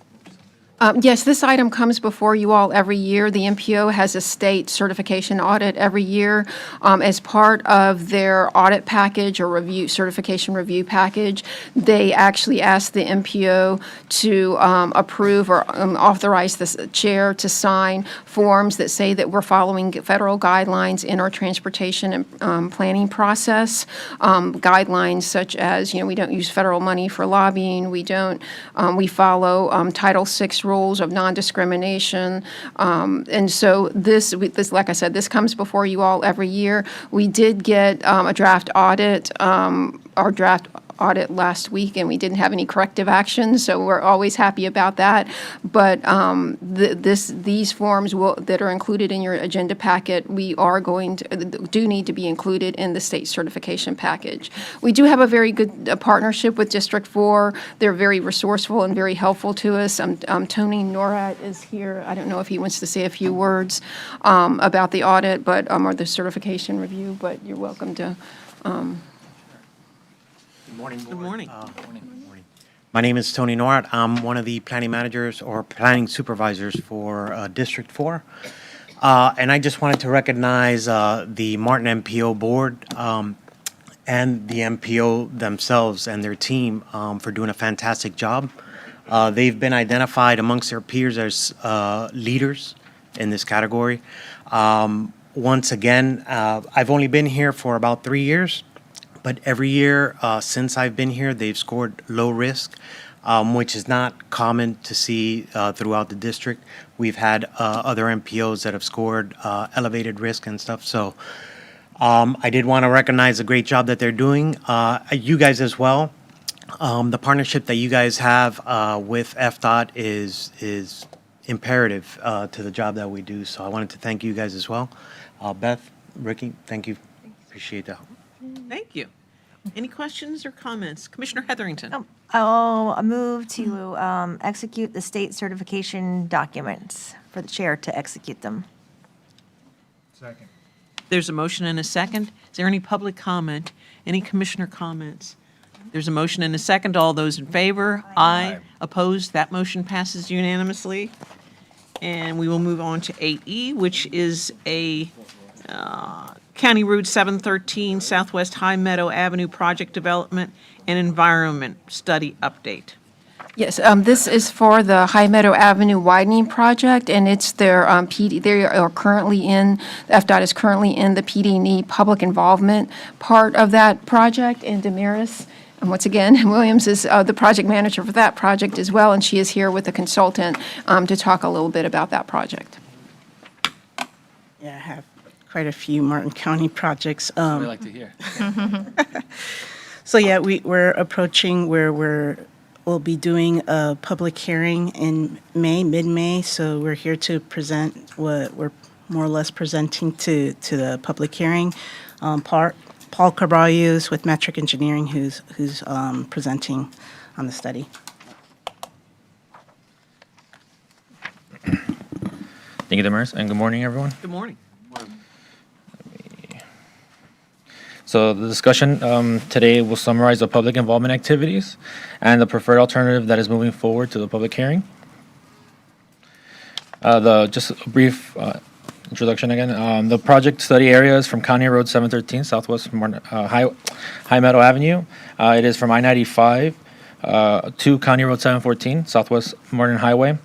Yes, this item comes before you all every year. The MPO has a state certification audit every year. As part of their audit package or review, certification review package, they actually ask the MPO to approve or authorize the chair to sign forms that say that we're following federal guidelines in our transportation and planning process. Guidelines such as, we don't use federal money for lobbying. We follow Title VI rules of non-discrimination. And so this, like I said, this comes before you all every year. We did get a draft audit, our draft audit last week, and we didn't have any corrective action, so we're always happy about that. But these forms that are included in your agenda packet, we are do need to be included in the state certification package. We do have a very good partnership with District 4. They're very resourceful and very helpful to us. Tony Norat is here. I don't know if he wants to say a few words about the audit, or the certification review, but you're welcome to. Good morning, Board. Good morning. My name is Tony Norat. I'm one of the planning managers or planning supervisors for District 4. And I just wanted to recognize the Martin MPO board and the MPO themselves and their team for doing a fantastic job. They've been identified amongst their peers as leaders in this category. Once again, I've only been here for about 3 years. But every year since I've been here, they've scored low risk, which is not common to see throughout the district. We've had other MPOs that have scored elevated risk and stuff. So I did want to recognize the great job that they're doing. You guys as well. The partnership that you guys have with FDOT is imperative to the job that we do. So I wanted to thank you guys as well. Beth, Ricky, thank you. Appreciate that. Thank you. Any questions or comments? Commissioner Heatherington. I'll move to execute the state certification documents for the chair to execute them. Second. There's a motion and a second. Is there any public comment? Any commissioner comments? There's a motion and a second. All those in favor? Aye. Opposed? That motion passes unanimously. And we will move on to 8E, which is a County Route 713 Southwest High Meadow Avenue Project Development and Environment Study Update. Yes, this is for the High Meadow Avenue widening project, and it's their PD. They are currently FDOT is currently in the PD&E public involvement part of that project, and Damaris, and once again, Williams is the project manager for that project as well, and she is here with a consultant to talk a little bit about that project. Yeah, I have quite a few Martin County projects. We like to hear. So yeah, we're approaching where we'll be doing a public hearing in May, mid-May. So we're here to present what we're more or less presenting to the public hearing. Paul Carvalho's with Metric Engineering, who's presenting on the study. Thank you, Damaris, and good morning, everyone. Good morning. So the discussion today will summarize the public involvement activities and the preferred alternative that is moving forward to the public hearing. Just a brief introduction again. The project study area is from County Road 713 Southwest High Meadow Avenue. It is from I-95 to County Road 714 Southwest Martin Highway.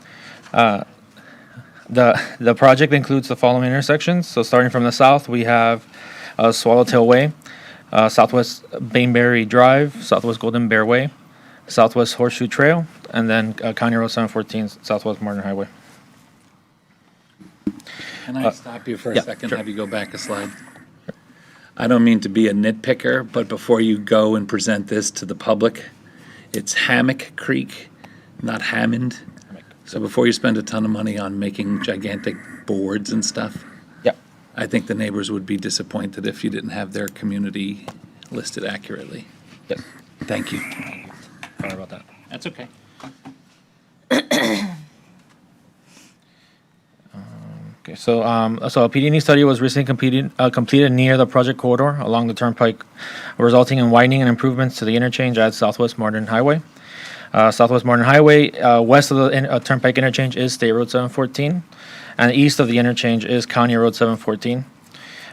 The project includes the following intersections. So starting from the south, we have Swallowtail Way, Southwest Bainberry Drive, Southwest Golden Bear Way, Southwest Horseshoe Trail, and then County Road 714 Southwest Martin Highway. Can I stop you for a yeah, second, sure. have you go back a slide? I don't mean to be a nitpicker, but before you go and present this to the public, it's Hammock Creek, not Hammond. So before you spend a ton of money on making gigantic boards and stuff, Yeah. I think the neighbors would be disappointed if you didn't have their community listed accurately. Yes. Thank you. Sorry about that. That's okay. Okay, so a PD&E study was recently completed near the project corridor along the turnpike, resulting in widening and improvements to the interchange at Southwest Martin Highway. Southwest Martin Highway, west of the turnpike interchange is State Road 714, and east of the interchange is County Road 714.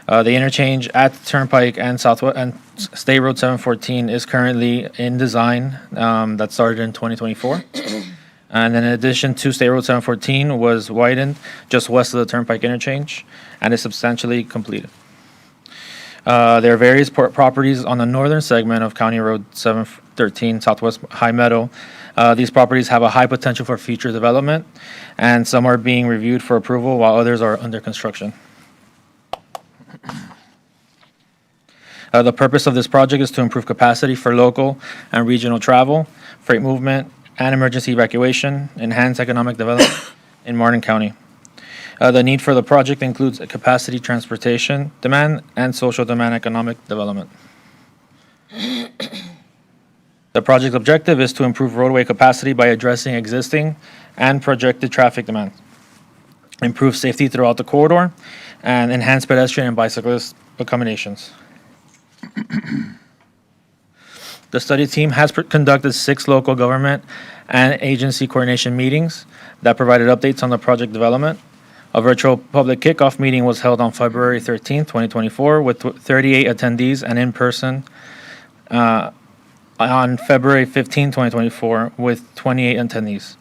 The interchange at Turnpike and Southwest and State Road 714 is currently in design. That started in 2024. And then in addition to State Road 714 was widened just west of the Turnpike interchange and is substantially completed. There are various properties on the northern segment of County Road 713 Southwest High Meadow. These properties have a high potential for future development, and some are being reviewed for approval while others are under construction. The purpose of this project is to improve capacity for local and regional travel, freight movement, and emergency evacuation, enhance economic development in Martin County. The need for the project includes a capacity transportation demand and social demand economic development. The project's objective is to improve roadway capacity by addressing existing and projected traffic demand, improve safety throughout the corridor, and enhance pedestrian and bicyclist accommodations. The study team has conducted 6 local government and agency coordination meetings that provided updates on the project development. A virtual public kickoff meeting was held on February 13, 2024, with 38 attendees, and in person on February 15, 2024, with 28 attendees.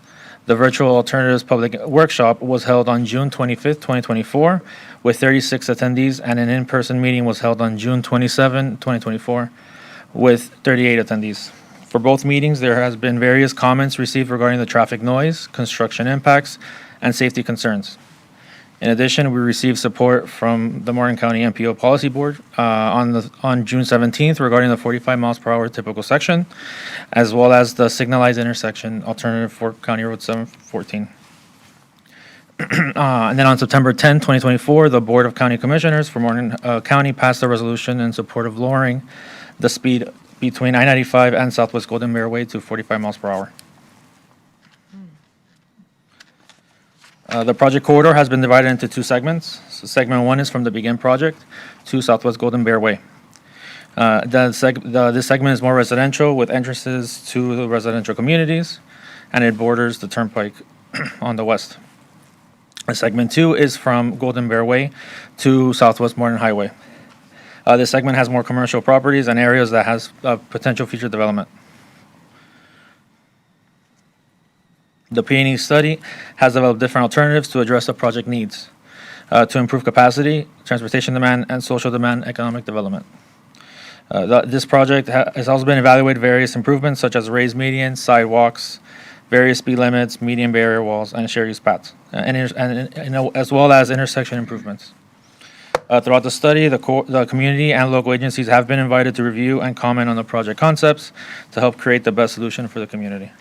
The virtual alternatives public workshop was held on June 25, 2024, with 36 attendees, and an in-person meeting was held on June 27, 2024, with 38 attendees. For both meetings, there has been various comments received regarding the traffic noise, construction impacts, and safety concerns. In addition, we received support from the Martin County MPO Policy Board on June 17th regarding the 45 miles per hour typical section, as well as the signalized intersection alternative for County Road 714. And then on September 10, 2024, the Board of County Commissioners for Martin County passed a resolution in support of lowering the speed between I-95 and Southwest Golden Bear Way to 45 miles per hour. The project corridor has been divided into 2 segments. So segment 1 is from the Begin project to Southwest Golden Bear Way. This segment is more residential with entrances to the residential communities, and it borders the turnpike on the west. Segment 2 is from Golden Bear Way to Southwest Martin Highway. This segment has more commercial properties and areas that has potential future development. The P&E study has developed different alternatives to address the project needs, to improve capacity, transportation demand, and social demand economic development. This project has also been evaluated various improvements such as raised medians, sidewalks, various speed limits, median barrier walls, and shared use paths, as well as intersection improvements. Throughout the study, the community and local agencies have been invited to review and comment on the project concepts to help create the best solution for the community.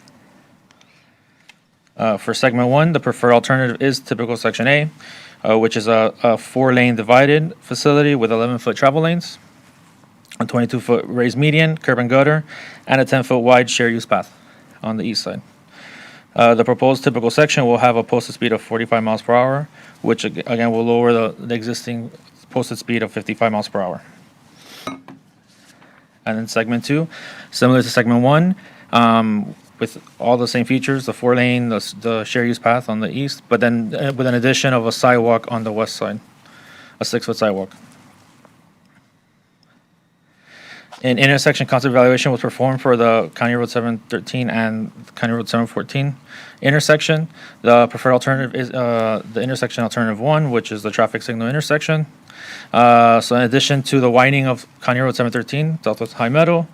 For segment 1, the preferred alternative is typical section A, which is a 4-lane divided facility with 11-foot travel lanes, a 22-foot raised median, curb and gutter, and a 10-foot wide shared use path on the east side. The proposed typical section will have a posted speed of 45 miles per hour, which again will lower the existing posted speed of 55 miles per hour. And then segment 2, similar to segment 1, with all the same features, the 4-lane, the shared use path on the east, but then with an addition of a sidewalk on the west side, a 6-foot sidewalk. An intersection concept evaluation was performed for the County Road 713 and County Road 714 intersection. The preferred alternative is the intersection alternative 1, which is the traffic signal intersection. So in addition to the widening of County Road 713, Southwest High Meadow,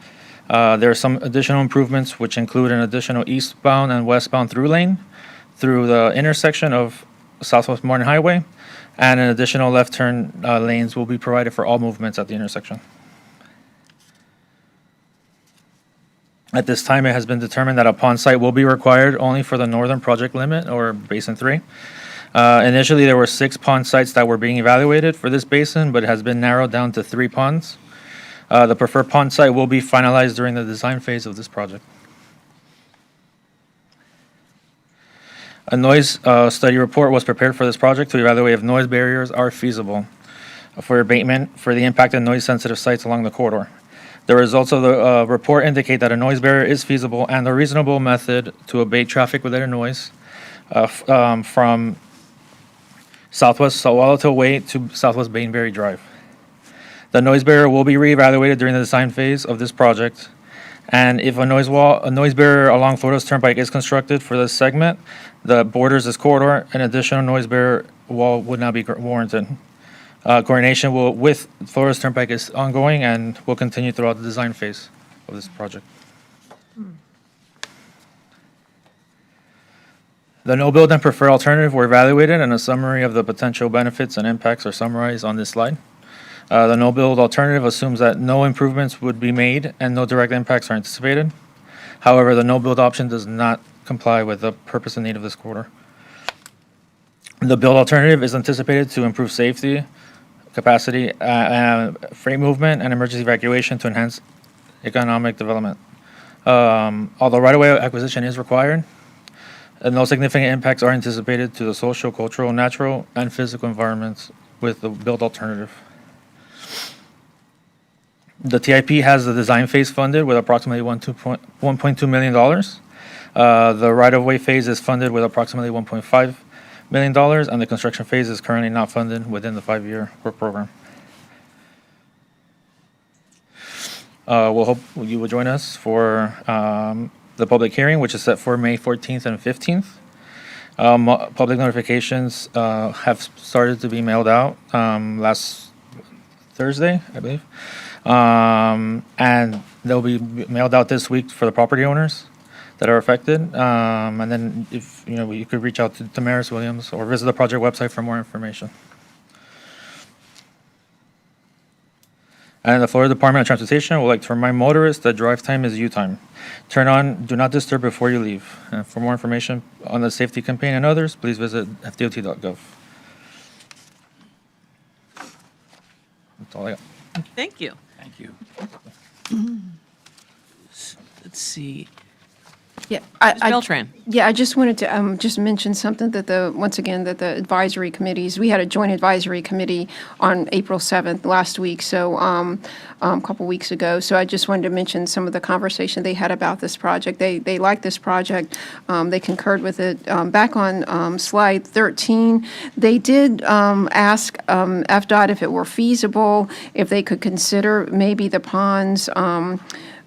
there are some additional improvements which include an additional eastbound and westbound through lane through the intersection of Southwest Martin Highway, and an additional left turn lanes will be provided for all movements at the intersection. At this time, it has been determined that a pond site will be required only for the northern project limit, or Basin 3. Initially, there were 6 pond sites that were being evaluated for this basin, but it has been narrowed down to 3 ponds. The preferred pond site will be finalized during the design phase of this project. A noise study report was prepared for this project to evaluate if noise barriers are feasible for abatement for the impacted noise-sensitive sites along the corridor. The results of the report indicate that a noise barrier is feasible and a reasonable method to abate traffic-related noise from Southwest Salwalito Way to Southwest Bainberry Drive. The noise barrier will be reevaluated during the design phase of this project, and if a noise barrier along Florida's Turnpike is constructed for this segment that borders this corridor, an additional noise barrier wall would not be warranted. Coordination with Florida's Turnpike is ongoing and will continue throughout the design phase of this project. The no-build and preferred alternative were evaluated, and a summary of the potential benefits and impacts are summarized on this slide. The no-build alternative assumes that no improvements would be made and no direct impacts are anticipated. However, the no-build option does not comply with the purpose and need of this corridor. The build alternative is anticipated to improve safety, capacity, freight movement, and emergency evacuation to enhance economic development. Although right-of-way acquisition is required, no significant impacts are anticipated to the social, cultural, natural, and physical environments with the build alternative. The TIP has the design phase funded with approximately $1.2 million. The right-of-way phase is funded with approximately $1.5 million, and the construction phase is currently not funded within the 5-year work program. We'll hope you will join us for the public hearing, which is set for May 14th and 15th. Public notifications have started to be mailed out last Thursday, I believe. And they'll be mailed out this week for the property owners that are affected. And then if, you could reach out to Damaris Williams or visit the project website for more information. And the Florida Department of Transportation would like to remind motorists that drive time is U-time. Turn on Do Not Disturb before you leave. And for more information on the safety campaign and others, please visit fdot.gov. That's all I got. Thank you. Thank you. Let's see. Yeah, Ms. Beltran. Yeah, I just wanted to just mention something that once again, that the advisory committees, we had a joint advisory committee on April 7th last week, so a couple weeks ago. So I just wanted to mention some of the conversation they had about this project. They liked this project. They concurred with it. Back on slide 13, they did ask FDOT if it were feasible, if they could consider maybe the ponds.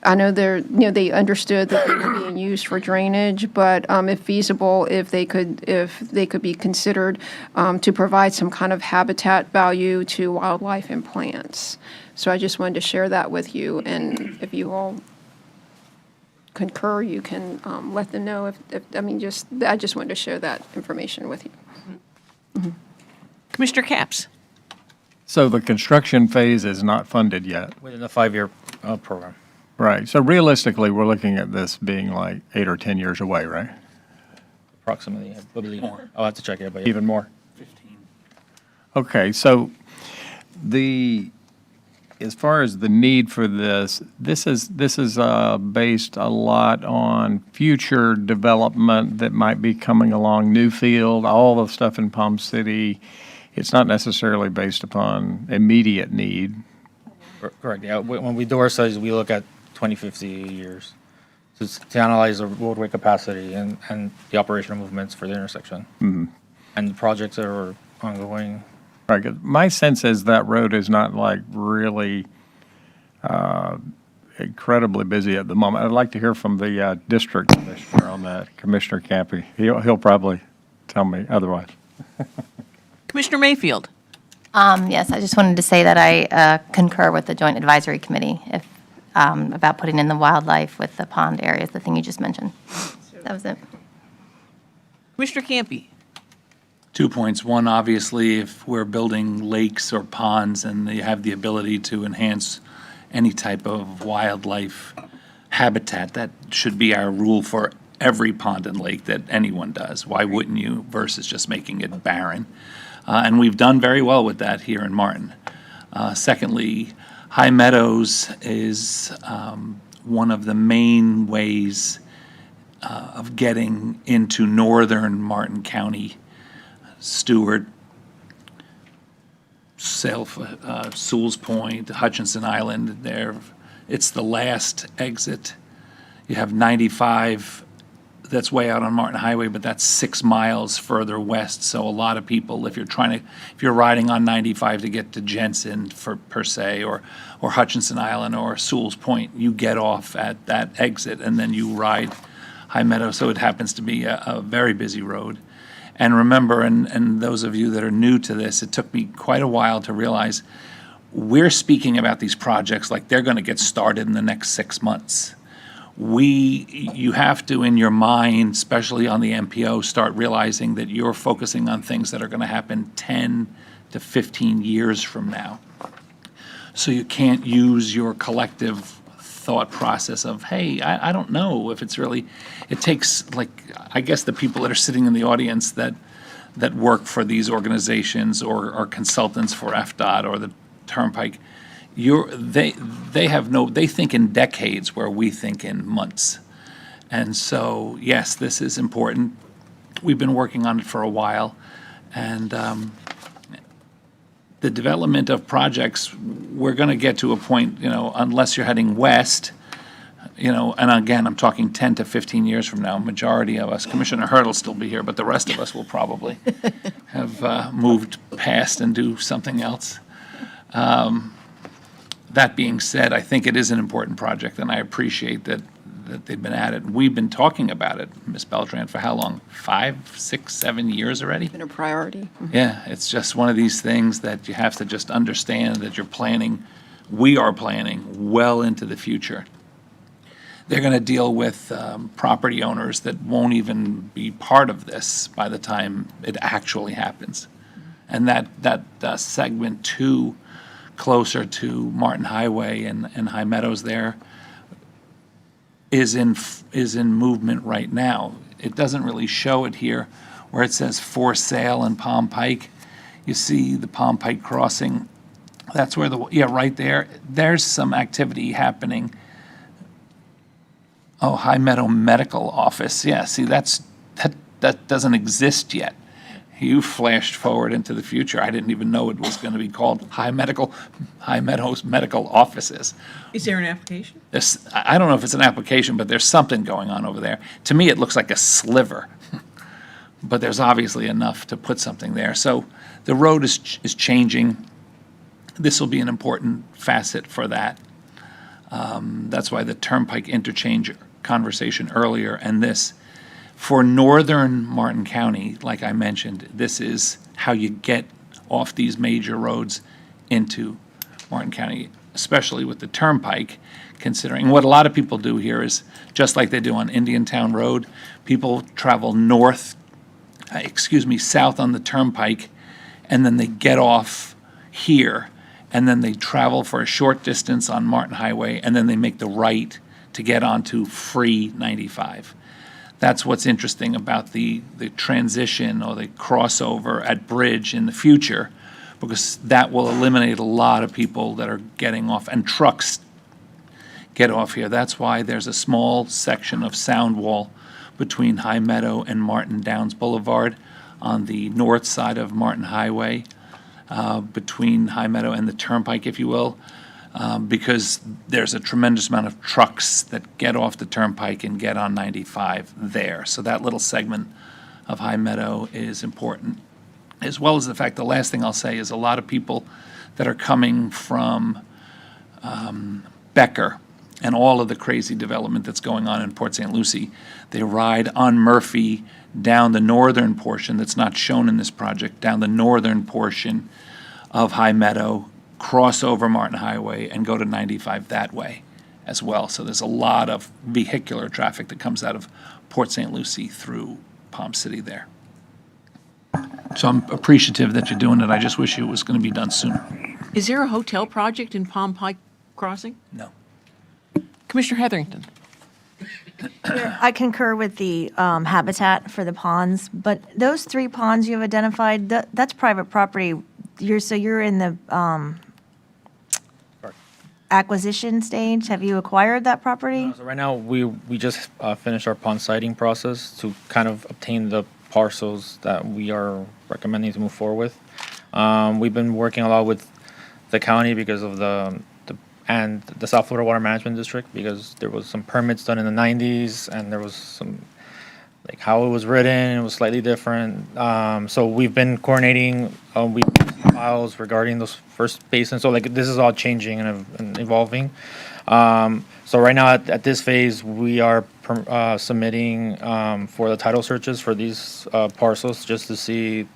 I know they understood that they were being used for drainage, but if feasible, if they could be considered to provide some kind of habitat value to wildlife and plants. So I just wanted to share that with you, and if you all concur, you can let them know. I just wanted to share that information with you. Commissioner Capps. So the construction phase is not funded yet. within the 5-year program. Right. So realistically, we're looking at this being like 8 or 10 years away, right? Approximately, I believe. I'll have to check it, but yeah. Even more? Okay, so as far as the need for this is based a lot on future development that might be coming along, Newfield, all the stuff in Palm City. It's not necessarily based upon immediate need. Correct, yeah. When we do our studies, we look at 20, 50 years to analyze the roadway capacity and the operational movements for the intersection. And the projects that are ongoing. Right, 'cause my sense is that road is not like really incredibly busy at the moment. I'd like to hear from the district commissioner on that, Commissioner Campy. He'll probably tell me otherwise. Commissioner Mayfield. Yes, I just wanted to say that I concur with the Joint Advisory Committee about putting in the wildlife with the pond areas, the thing you just mentioned. That was it. Commissioner Campy. 2 points. One, obviously, if we're building lakes or ponds and they have the ability to enhance any type of wildlife habitat, that should be our rule for every pond and lake that anyone does. Why wouldn't you versus just making it barren? And we've done very well with that here in Martin. Secondly, High Meadows is one of the main ways of getting into northern Martin County. Stewart, Sewell's Point, Hutchinson Island, there, it's the last exit. You have 95, that's way out on Martin Highway, but that's 6 miles further west. So a lot of people, if you're riding on 95 to get to Jensen per se, or Hutchinson Island or Sewell's Point, you get off at that exit and then you ride High Meadow. So it happens to be a very busy road. And remember, and those of you that are new to this, it took me quite a while to realize we're speaking about these projects like they're going to get started in the next 6 months. You have to, in your mind, especially on the MPO, start realizing that you're focusing on things that are going to happen 10 to 15 years from now. So you can't use your collective thought process of, hey, I don't know if it's really, it takes, like, I guess the people that are sitting in the audience that work for these organizations or are consultants for FDOT or the Turnpike, they think in decades where we think in months. And so, yes, this is important. We've been working on it for a while, and the development of projects, we're going to get to a point, unless you're heading west, and again, I'm talking 10 to 15 years from now, majority of us, Commissioner Hurd will still be here, but the rest of us will probably have moved past and do something else. That being said, I think it is an important project, and I appreciate that they've been at it. We've been talking about it, Ms. Beltran, for how long? 5, 6, 7 years already? Been a priority. Yeah, it's just one of these things that you have to just understand that we are planning well into the future. They're going to deal with property owners that won't even be part of this by the time it actually happens. And that segment 2, closer to Martin Highway and High Meadows there, is in movement right now. It doesn't really show it here where it says for sale in Palm Pike. You see the Palm Pike crossing. That's where right there. There's some activity happening. Oh, High Meadow Medical Office. Yeah, see, that doesn't exist yet. You flashed forward into the future. I didn't even know it was going to be called High Meadows Medical Offices. Is there an application? I don't know if it's an application, but there's something going on over there. To me, it looks like a sliver, but there's obviously enough to put something there. So the road is changing. This will be an important facet for that. That's why the Turnpike interchange conversation earlier and this. For northern Martin County, like I mentioned, this is how you get off these major roads into Martin County, especially with the Turnpike, considering what a lot of people do here is, just like they do on Indiantown Road, people travel south on the Turnpike, and then they get off here, and then they travel for a short distance on Martin Highway, and then they make the right to get onto free 95. That's what's interesting about the transition or the crossover at Bridge in the future, because that will eliminate a lot of people that are getting off, and trucks get off here. That's why there's a small section of sound wall between High Meadow and Martin Downs Boulevard on the north side of Martin Highway, between High Meadow and the Turnpike, if you will, because there's a tremendous amount of trucks that get off the Turnpike and get on 95 there. So that little segment of High Meadow is important, as well as the fact, the last thing I'll say is a lot of people that are coming from Becker and all of the crazy development that's going on in Port St. Lucie, they ride on Murphy down the northern portion that's not shown in this project, down the northern portion of High Meadow, cross over Martin Highway, and go to 95 that way as well. So there's a lot of vehicular traffic that comes out of Port St. Lucie through Palm City there. So I'm appreciative that you're doing it. I just wish it was going to be done sooner. Is there a hotel project in Palm Pike Crossing? No. Commissioner Heatherington? I concur with the habitat for the ponds, but those 3 ponds you have identified, that's private property. You're in the acquisition stage. Have you acquired that property? So right now, we just finished our pond siting process to kind of obtain the parcels that we are recommending to move forward with. We've been working a lot with the county because of the South Florida Water Management District, because there was some permits done in the 90s, and there was some, like, how it was written, it was slightly different. So we've been coordinating, we files regarding those first basins. So, like, this is all changing and evolving. So right now at this phase, we are submitting for the title searches for these parcels, just to see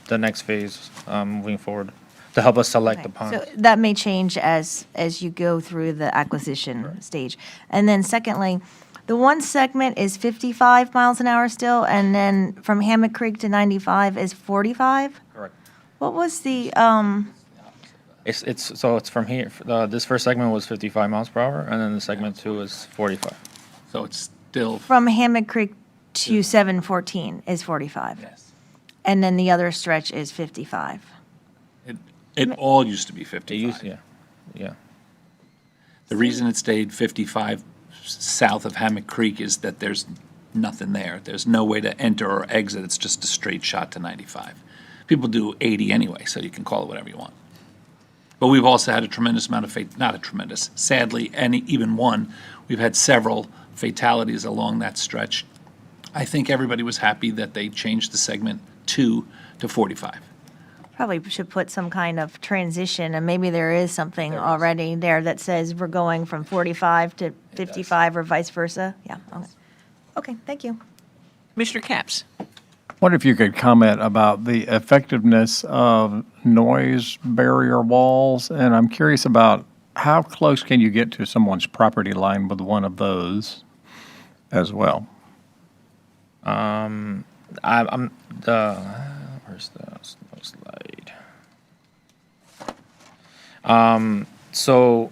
the next phase moving forward, to help us select the ponds. So that may change as you go through the acquisition stage. And then secondly, the one segment is 55 miles an hour still, and then from Hammock Creek to 95 is 45? Correct. What was the, It's from here. This first segment was 55 miles per hour, and then the segment 2 is 45. So it's still, from Hammock Creek to 714 is 45? yes. And then the other stretch is 55? It all used to be It 55. used, yeah. The reason it stayed 55 south of Hammock Creek is that there's nothing there. There's no way to enter or exit. It's just a straight shot to 95. People do 80 anyway, so you can call it whatever you want. But we've also had a tremendous amount of, not a tremendous, sadly, even one, we've had several fatalities along that stretch. I think everybody was happy that they changed the segment 2 to 45. Probably should put some kind of transition, and maybe there is something already there that says we're going from 45 to 55 or vice versa. Yeah, okay. Okay, thank you. Commissioner Capps? What if you could comment about the effectiveness of noise barrier walls? And I'm curious about how close can you get to someone's property line with one of those as well? I'm where's the slide? So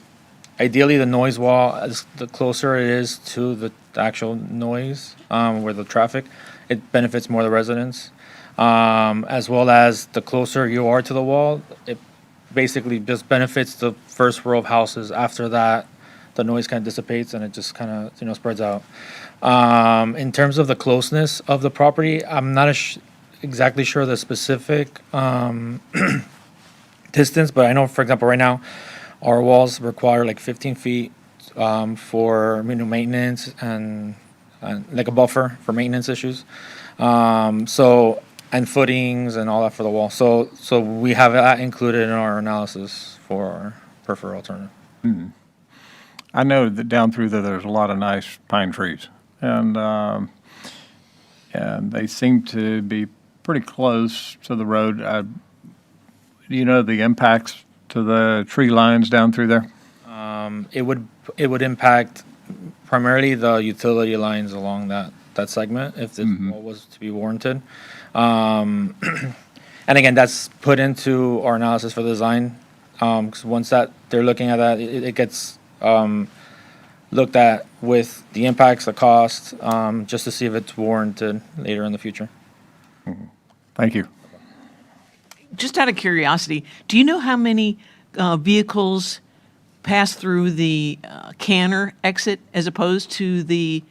ideally, the noise wall, the closer it is to the actual noise, where the traffic, it benefits more the residents. As well as the closer you are to the wall, it basically just benefits the first row of houses. After that, the noise kind of dissipates and it just kind of, spreads out. In terms of the closeness of the property, I'm not exactly sure the specific distance, but I know, for example, right now, our walls require like 15 feet for maintenance and like a buffer for maintenance issues. And footings and all that for the wall. So we have that included in our analysis for our preferred alternative. I know that down through there, there's a lot of nice pine trees, and they seem to be pretty close to the road. Do you know the impacts to the tree lines down through there? It would impact primarily the utility lines along that segment if this wall was to be warranted. And again, that's put into our analysis for the design. 'Cause once that, they're looking at that, it gets looked at with the impacts, the cost, just to see if it's warranted later in the future. Thank you. Just out of curiosity, do you know how many vehicles pass through the Canner exit as opposed to the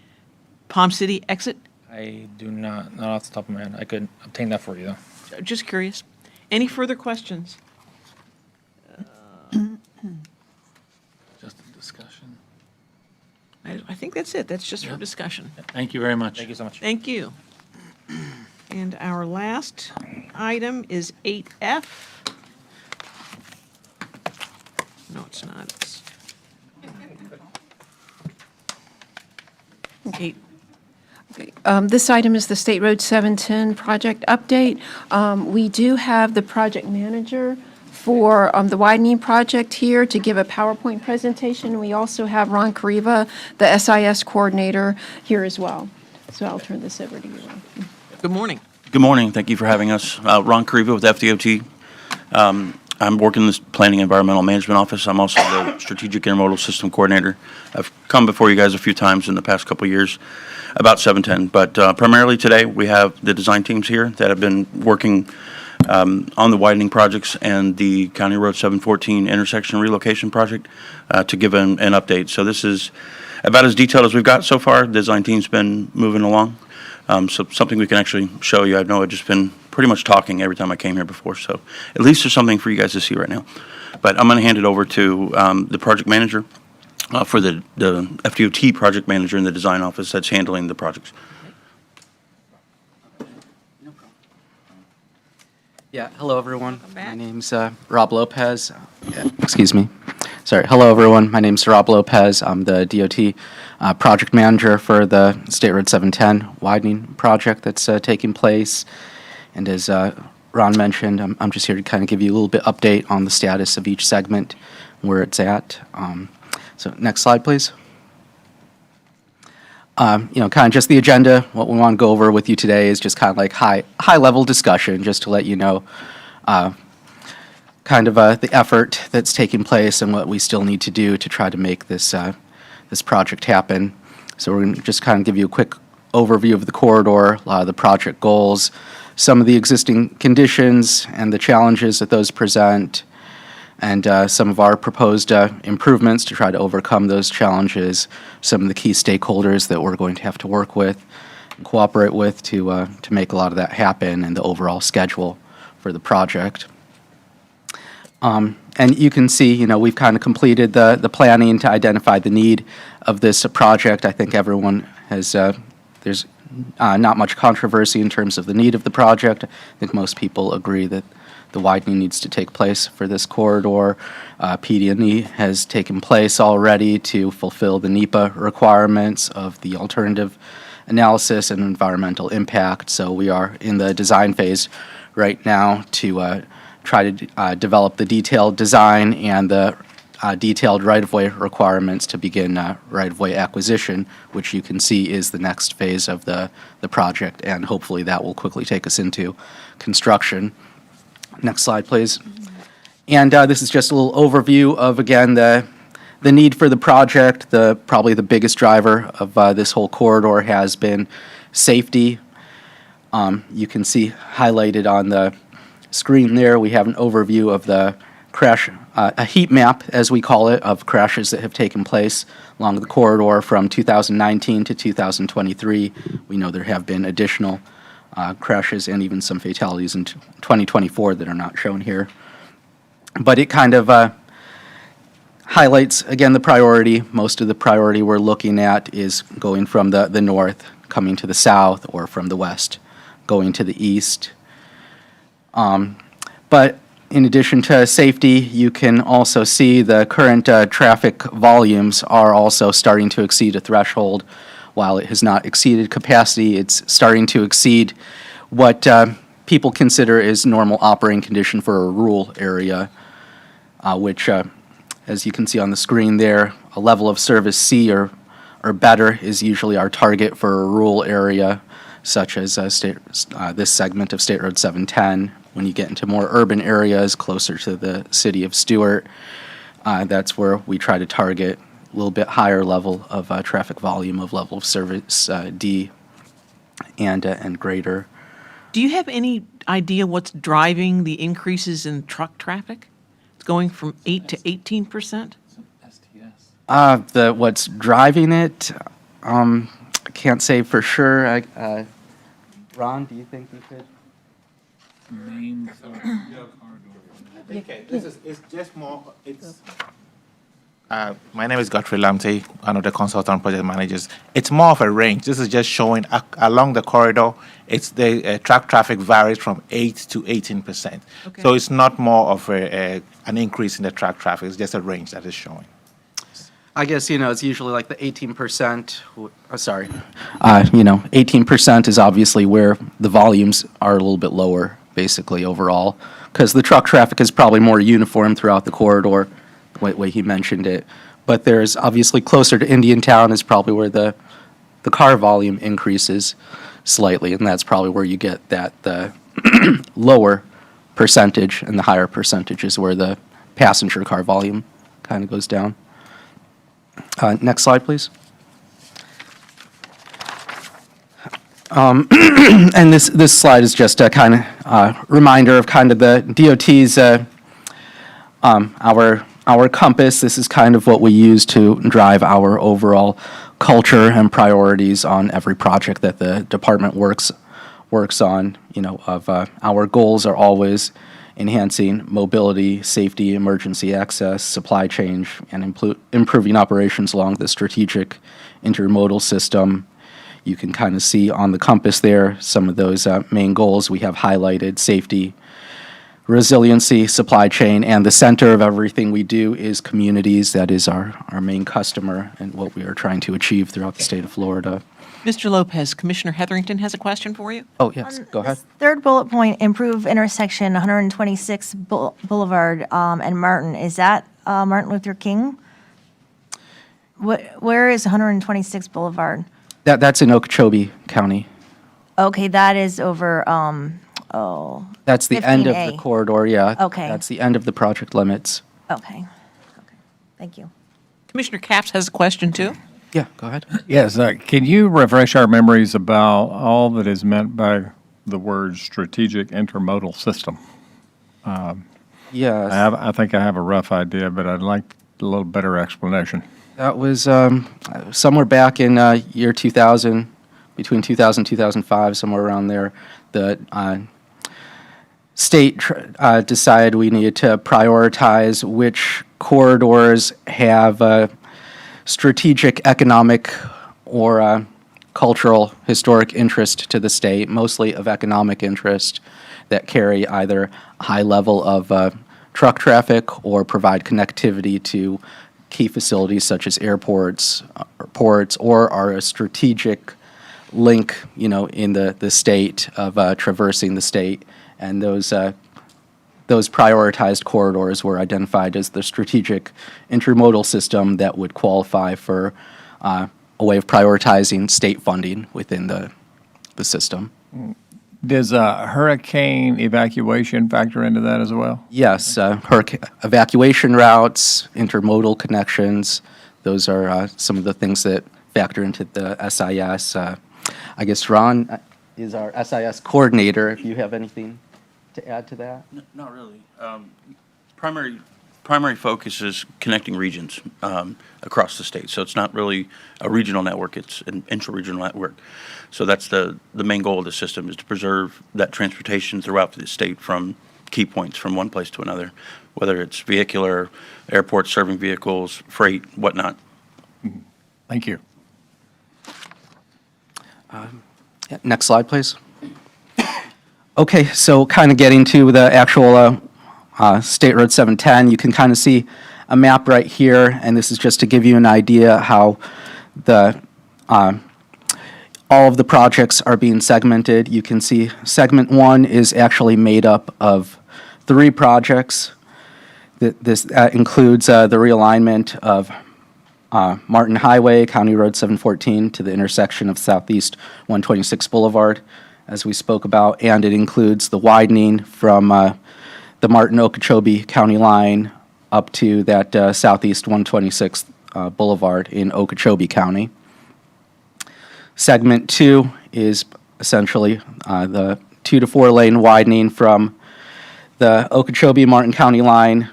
Palm City exit? I do not off the top of my head. I could obtain that for you, though. Just curious. Any further questions? Just a discussion. I think that's it. That's just for discussion. Thank you very much. Thank you so much. Thank you. And our last item is 8F. No, it's not. It's 8. This item is the State Road 710 project update. We do have the project manager for the widening project here to give a PowerPoint presentation. We also have Ron Kariva, the SIS coordinator, here as well. So I'll turn this over to you, Ron. Good morning. Good morning. Thank you for having us. Ron Kariva with FDOT. I'm working in the Planning Environmental Management Office. I'm also the Strategic Intermodal System Coordinator. I've come before you guys a few times in the past couple of years about 710, but primarily today we have the design teams here that have been working on the widening projects and the County Road 714 intersection relocation project to give an update. So this is about as detailed as we've got so far. The design team's been moving along. So something we can actually show you. I know I've just been pretty much talking every time I came here before, so at least there's something for you guys to see right now. But I'm going to hand it over to the project manager for the FDOT project manager in the design office that's handling the projects. Yeah, hello everyone. back. My name's Rob Lopez. Excuse me. Sorry. Hello everyone. My name's Rob Lopez. I'm the DOT project manager for the State Road 710 widening project that's taking place. And as Ron mentioned, I'm just here to kind of give you a little bit update on the status of each segment, where it's at. So next slide, please. Kind of just the agenda. What we want to go over with you today is just kind of like high level discussion, just to let you know kind of the effort that's taking place and what we still need to do to try to make this this project happen. So we're going to just kind of give you a quick overview of the corridor, the project goals, some of the existing conditions and the challenges that those present, and some of our proposed improvements to try to overcome those challenges, some of the key stakeholders that we're going to have to work with and cooperate with to make a lot of that happen, and the overall schedule for the project. And you can see, we've kind of completed the planning to identify the need of this project. I think everyone has, there's not much controversy in terms of the need of the project. I think most people agree that the widening needs to take place for this corridor. PD&E has taken place already to fulfill the NEPA requirements of the alternative analysis and environmental impact. So we are in the design phase right now to try to develop the detailed design and the detailed right-of-way requirements to begin right-of-way acquisition, which you can see is the next phase of the project, and hopefully that will quickly take us into construction. Next slide, please. And this is just a little overview of, again, the need for the project. Probably the biggest driver of this whole corridor has been safety. You can see highlighted on the screen there, we have an overview of the crash, a heat map, as we call it, of crashes that have taken place along the corridor from 2019 to 2023. We know there have been additional crashes and even some fatalities in 2024 that are not shown here. But it kind of highlights, again, the priority. Most of the priority we're looking at is going from the north, coming to the south, or from the west, going to the east. But in addition to safety, you can also see the current traffic volumes are also starting to exceed a threshold. While it has not exceeded capacity, it's starting to exceed what people consider is normal operating condition for a rural area, which, as you can see on the screen there, a level of service C or better is usually our target for a rural area, such as this segment of State Road 710. when you get into more urban areas closer to the city of Stewart, that's where we try to target a little bit higher level of traffic volume of level of service D and greater. Do you have any idea what's driving the increases in truck traffic? It's going from 8 to 18%? What's driving it, I can't say for sure. Ron, do you think you could? Okay, it's just more, my name is Godfrey Lamte, one of the consultant project managers. It's more of a range. This is just showing along the corridor, it's the truck traffic varies from 8 to 18%. Okay. So it's not more of an increase in the truck traffic, it's just a range that is showing. I guess, it's usually like the 18%, 18% is obviously where the volumes are a little bit lower, basically, overall, because the truck traffic is probably more uniform throughout the corridor, the way he mentioned it. But there's obviously closer to Indiantown is probably where the car volume increases slightly, and that's probably where you get the lower percentage, and the higher percentage is where the passenger car volume kind of goes down. Next slide, please. And this slide is just a kind of reminder of kind of the DOT's our compass. This is kind of what we use to drive our overall culture and priorities on every project that the department works on. Our goals are always enhancing mobility, safety, emergency access, supply chain, and improving operations along the strategic intermodal system. You can kind of see on the compass there some of those main goals we have highlighted: safety, resiliency, supply chain, and the center of everything we do is communities. That is our main customer and what we are trying to achieve throughout the state of Florida. Mr. Lopez, Commissioner Hetherington has a question for you. Oh, yes, go ahead. Third bullet point, improve intersection 126 Boulevard and Martin. Is that Martin Luther King? Where is 126 Boulevard? That's in Okeechobee County. Okay, that is over, That's the end of 15A. the corridor, yeah. Okay. That's the end of the project limits. Okay. Thank you. Commissioner Capps has a question, too. Yeah, go ahead. Yes, can you refresh our memories about all that is meant by the word strategic intermodal system? Yes. I think I have a rough idea, but I'd like a little better explanation. That was somewhere back in year 2000, between 2000 and 2005, somewhere around there. The state decided we needed to prioritize which corridors have strategic economic or cultural historic interest to the state, mostly of economic interest, that carry either a high level of truck traffic or provide connectivity to key facilities such as airports, ports, or are a strategic link, in the state of traversing the state. And those prioritized corridors were identified as the strategic intermodal system that would qualify for a way of prioritizing state funding within the system. Does hurricane evacuation factor into that as well? Yes, hurricane evacuation routes, intermodal connections, those are some of the things that factor into the SIS. I guess Ron is our SIS coordinator, if you have anything to add to that. Not really. Primary focus is connecting regions across the state. So it's not really a regional network, it's an intra-regional network. So that's the main goal of the system, is to preserve that transportation throughout the state from key points from one place to another, whether it's vehicular, airports serving vehicles, freight, whatnot. Thank you. Yeah, next slide, please. Okay, so kind of getting to the actual State Road 710, you can kind of see a map right here, and this is just to give you an idea how the all of the projects are being segmented. You can see segment 1 is actually made up of 3 projects. This includes the realignment of Martin Highway, County Road 714, to the intersection of Southeast 126 Boulevard. as we spoke about, and it includes the widening from the Martin-Okeechobee County line up to that southeast 126th Boulevard in Okeechobee County. Segment 2 is essentially the 2 to 4 lane widening from the Okeechobee-Martin County line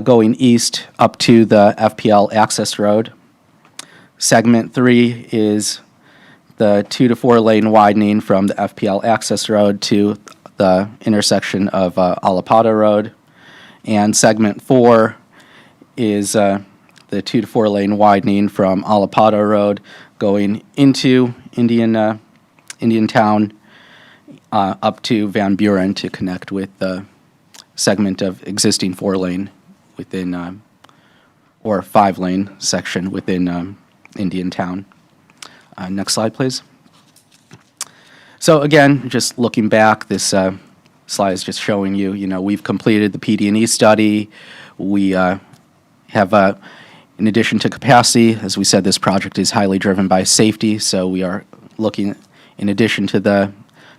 going east up to the FPL access road. Segment 3 is the 2 to 4 lane widening from the FPL access road to the intersection of Alapata Road. And segment 4 is the 2 to 4 lane widening from Alapata Road going into Indian Town up to Van Buren to connect with the segment of existing 4 lane within, or 5 lane section within Indian Town. Next slide, please. So again, just looking back, this slide is just showing you, we've completed the PD&E study. We have, in addition to capacity, as we said, this project is highly driven by safety, so we are looking, in addition to the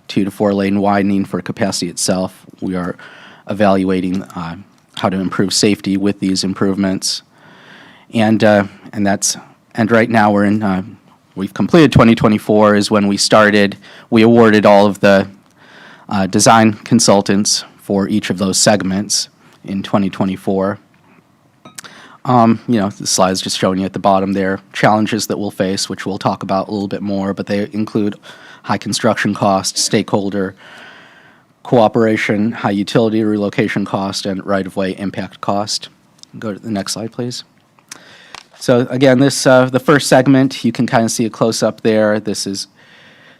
2 to 4 lane widening for capacity itself, we are evaluating how to improve safety with these improvements. And right now we're in, we've completed 2024 is when we awarded all of the design consultants for each of those segments in 2024. The slide is just showing you at the bottom there challenges that we'll face, which we'll talk about a little bit more, but they include high construction cost, stakeholder cooperation, high utility relocation cost, and right-of-way impact cost. Go to the next slide, please. So again, this the first segment, you can kind of see a close-up there. This is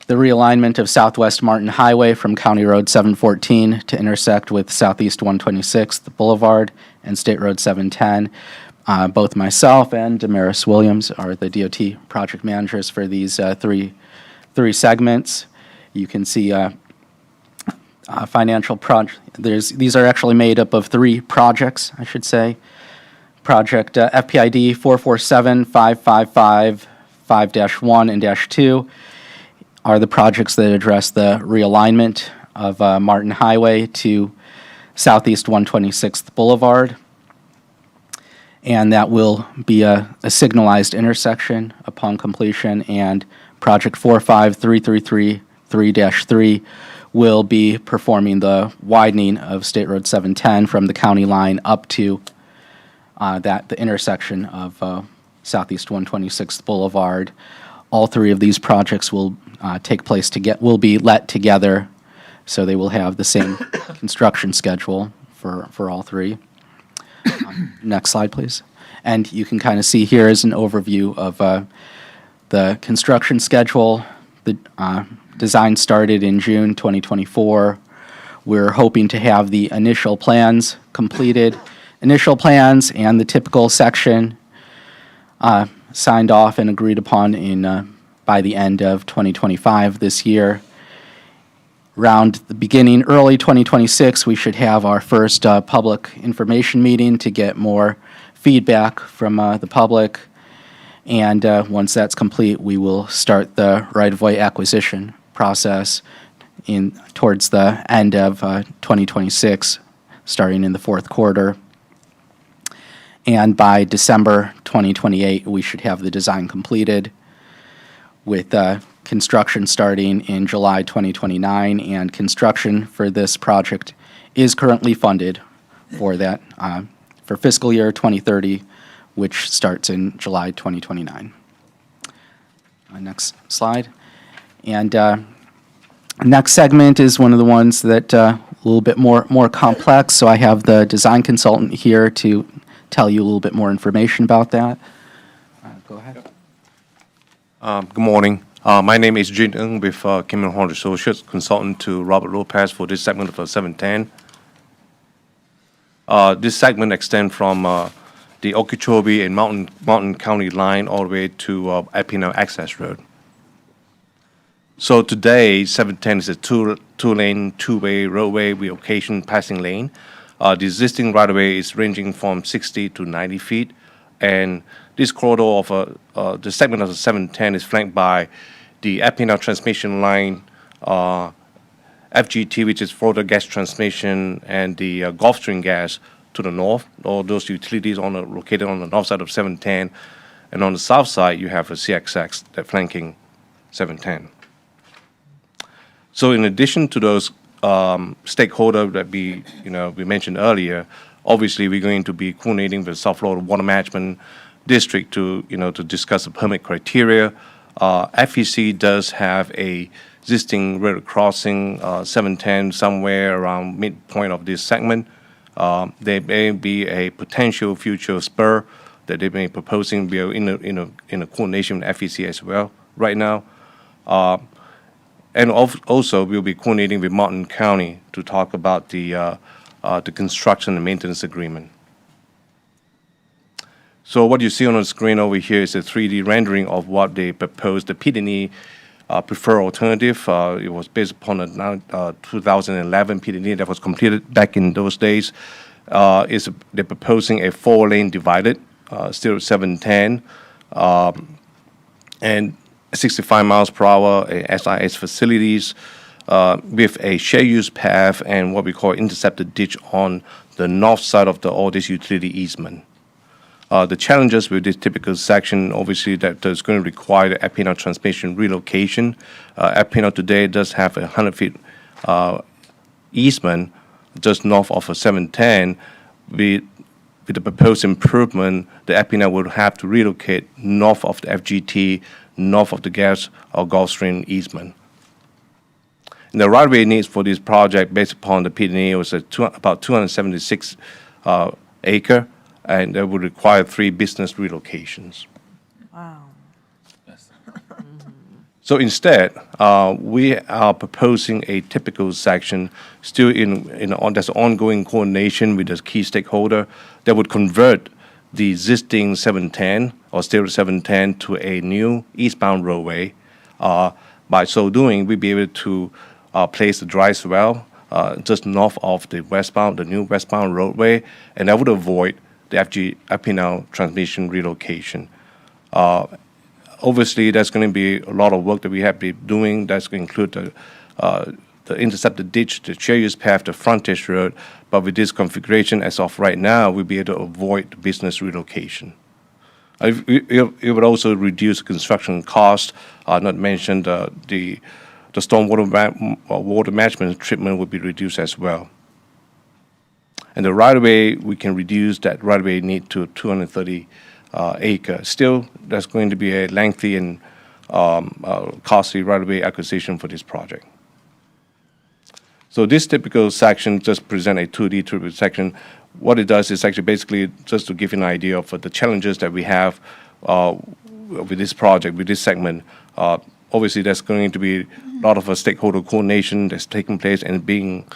the realignment of Southwest Martin Highway from County Road 714 to intersect with Southeast 126th Boulevard and State Road 710. Both myself and Damaris Williams are the DOT project managers for these three segments. You can see financial these are actually made up of 3 projects, I should say. Project FPID 447-555-5-1 and -2 are the projects that address the realignment of Martin Highway to Southeast 126th Boulevard. And that will be a signalized intersection upon completion, and Project 45333-3 will be performing the widening of State Road 710 from the county line up to the intersection of Southeast 126th Boulevard. All 3 of these projects will will be let together, so they will have the same construction schedule for all 3. Next slide, please. And you can kind of see here is an overview of the construction schedule. The design started in June 2024. We're hoping to have the initial plans completed, and the typical section signed off and agreed upon by the end of 2025 this year. Around the beginning, early 2026, we should have our first public information meeting to get more feedback from the public. And once that's complete, we will start the right-of-way acquisition process towards the end of 2026, starting in the 4th quarter. And by December 2028, we should have the design completed, with construction starting in July 2029, and construction for this project is currently funded for that for fiscal year 2030, which starts in July 2029. Next slide. And next segment is one of the ones that a little bit more complex, so I have the design consultant here to tell you a little bit more information about that. Go ahead. Good morning. My name is Jin Ng with Kim and Horn Associates, consultant to Robert Lopez for this segment of 710. This segment extends from the Okeechobee and Mountain County line all the way to Epino Access Road. So today, 710 is a two-lane, two-way roadway with occasion passing lane. The existing right-of-way is ranging from 60 to 90 feet, and this corridor of the segment of the 710 is flanked by the Epino transmission line FGT, which is Florida Gas Transmission, and the Gulfstream Gas to the north. All those utilities located on the north side of 710. And on the south side, you have a CXX that flanking 710. So in addition to those stakeholders that we mentioned earlier, obviously we're going to be coordinating with South Florida Water Management District to discuss the permit criteria. FEC does have a existing railroad crossing 710 somewhere around midpoint of this segment. There may be a potential future spur that they may be proposing. We are in a coordination with FEC as well right now. And also, we'll be coordinating with Martin County to talk about the construction and maintenance agreement. So what you see on the screen over here is a 3D rendering of what they proposed, the PD&E preferred alternative. It was based upon a 2011 PD&E that was completed back in those days. They're proposing a 4-lane divided, still 710, and 65 miles per hour SIS facilities with a share use path and what we call intercepted ditch on the north side of all this utility easement. The challenges with this typical section, obviously, that is going to require the FPNL transmission relocation. FPNL today does have a 100-feet easement just north of a 710. With the proposed improvement, the FPNL would have to relocate north of the FGT, north of the gas or Gulfstream easement. And the right-of-way needs for this project, based upon the PD&E, was about 276 acre, and that would require 3 business relocations. Wow. So instead, we are proposing a typical section still that's ongoing coordination with the key stakeholder that would convert the existing 710 or still 710 to a new eastbound roadway. By so doing, we'd be able to place the dry swell just north of the new westbound roadway, and that would avoid the FPNL transmission relocation. Obviously, there's going to be a lot of work that we have to be doing. That's going to include the intercepted ditch, the share use path, the frontage road. But with this configuration, as of right now, we'll be able to avoid the business relocation. It would also reduce construction cost. Not mentioned the stormwater water management treatment would be reduced as well. And the right-of-way, we can reduce that right-of-way need to 230 acre. Still, that's going to be a lengthy and costly right-of-way acquisition for this project. So this typical section just present a 2D typical section. What it does is actually basically just to give you an idea of the challenges that we have with this project, with this segment. Obviously, there's going to be a lot of stakeholder coordination that's taking place and being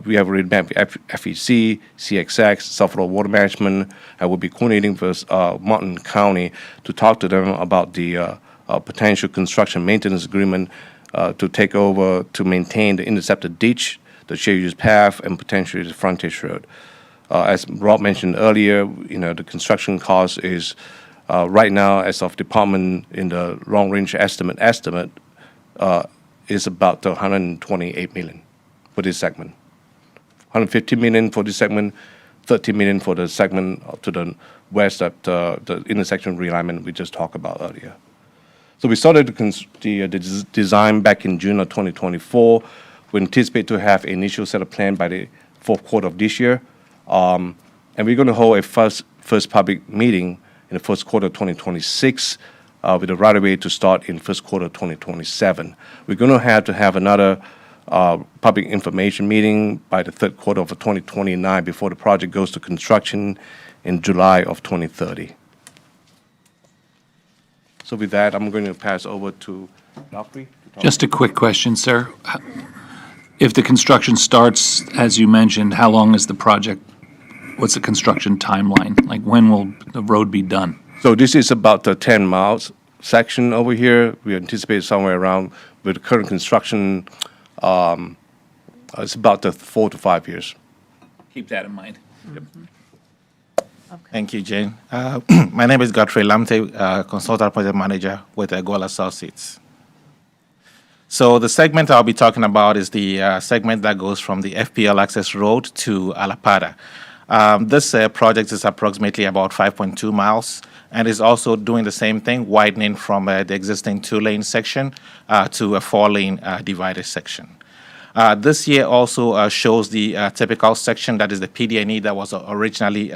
we have already met with FEC, CXX, South Florida Water Management, and we'll be coordinating with Martin County to talk to them about the potential construction maintenance agreement to take over to maintain the intercepted ditch, the share use path, and potentially the frontage road. As Rob mentioned earlier, the construction cost is right now, as of department in the long range estimate is about $128 million for this segment. $150 million for this segment, $30 million for the segment to the west at the intersection realignment we just talked about earlier. So we started the design back in June of 2024. We anticipate to have an initial set of plan by the fourth quarter of this year. And we're going to hold a first public meeting in the first quarter of 2026 with the right-of-way to start in first quarter of 2027. We're going to have another public information meeting by the third quarter of 2029 before the project goes to construction in July of 2030. So with that, I'm going to pass over to Godfrey. Just a quick question, sir. If the construction starts, as you mentioned, how long is the project? What's the construction timeline? Like, when will the road be done? So this is about the 10 miles section over here. We anticipate somewhere around, with the current construction, it's about 4 to 5 years. Keep that in mind. Yep. Thank you, Jane. My name is Godfrey Lamte, Consultant Project Manager with Gola Associates. So the segment I'll be talking about is the segment that goes from the FPL access road to Alapata. This project is approximately about 5.2 miles and is also doing the same thing, widening from the existing 2-lane section to a 4-lane divided section. This year also shows the typical section, that is the PD&E that was originally,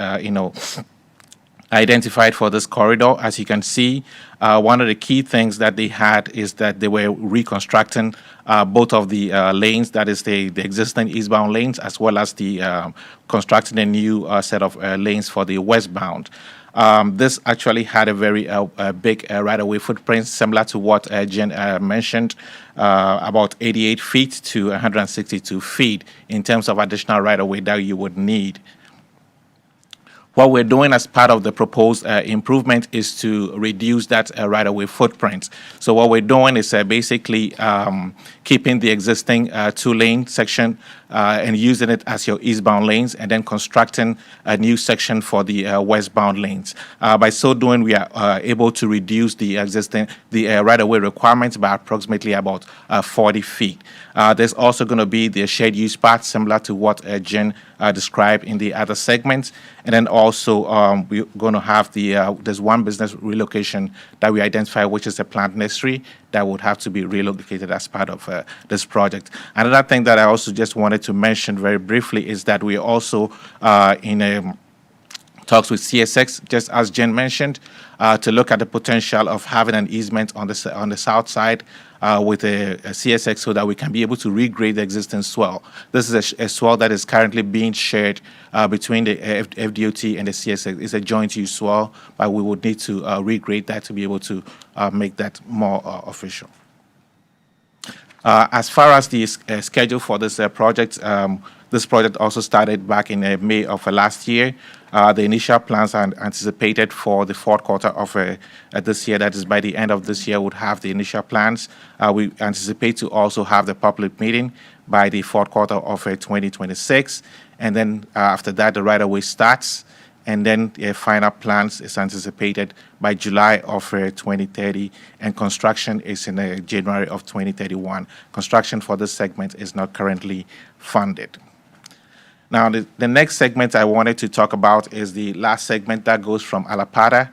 identified for this corridor. As you can see, one of the key things that they had is that they were reconstructing both of the lanes, that is the existing eastbound lanes, as well as the constructing a new set of lanes for the westbound. This actually had a very big right-of-way footprint, similar to what Jen mentioned, about 88 feet to 162 feet in terms of additional right-of-way that you would need. What we're doing as part of the proposed improvement is to reduce that right-of-way footprint. So what we're doing is basically keeping the existing 2-lane section and using it as your eastbound lanes, and then constructing a new section for the westbound lanes. By so doing, we are able to reduce the existing right-of-way requirements by approximately about 40 feet. There's also going to be the shared use part, similar to what Jen described in the other segments. And then also we're going to have there's one business relocation that we identify, which is a plant nursery that would have to be relocated as part of this project. Another thing that I also just wanted to mention very briefly is that we also in talks with CSX, just as Jen mentioned, to look at the potential of having an easement on the south side with a CSX, so that we can be able to regrade the existing swell. This is a swell that is currently being shared between the FDOT and the CSX. It's a joint use swell, but we would need to regrade that to be able to make that more official. As far as the schedule for this project also started back in May of last year. The initial plans are anticipated for the fourth quarter of this year. That is, by the end of this year, would have the initial plans. We anticipate to also have the public meeting by the fourth quarter of 2026. And then after that, the right-of-way starts. And then the final plans is anticipated by July of 2030, and construction is in January of 2031. Construction for this segment is not currently funded. Now, the next segment I wanted to talk about is the last segment that goes from Alapata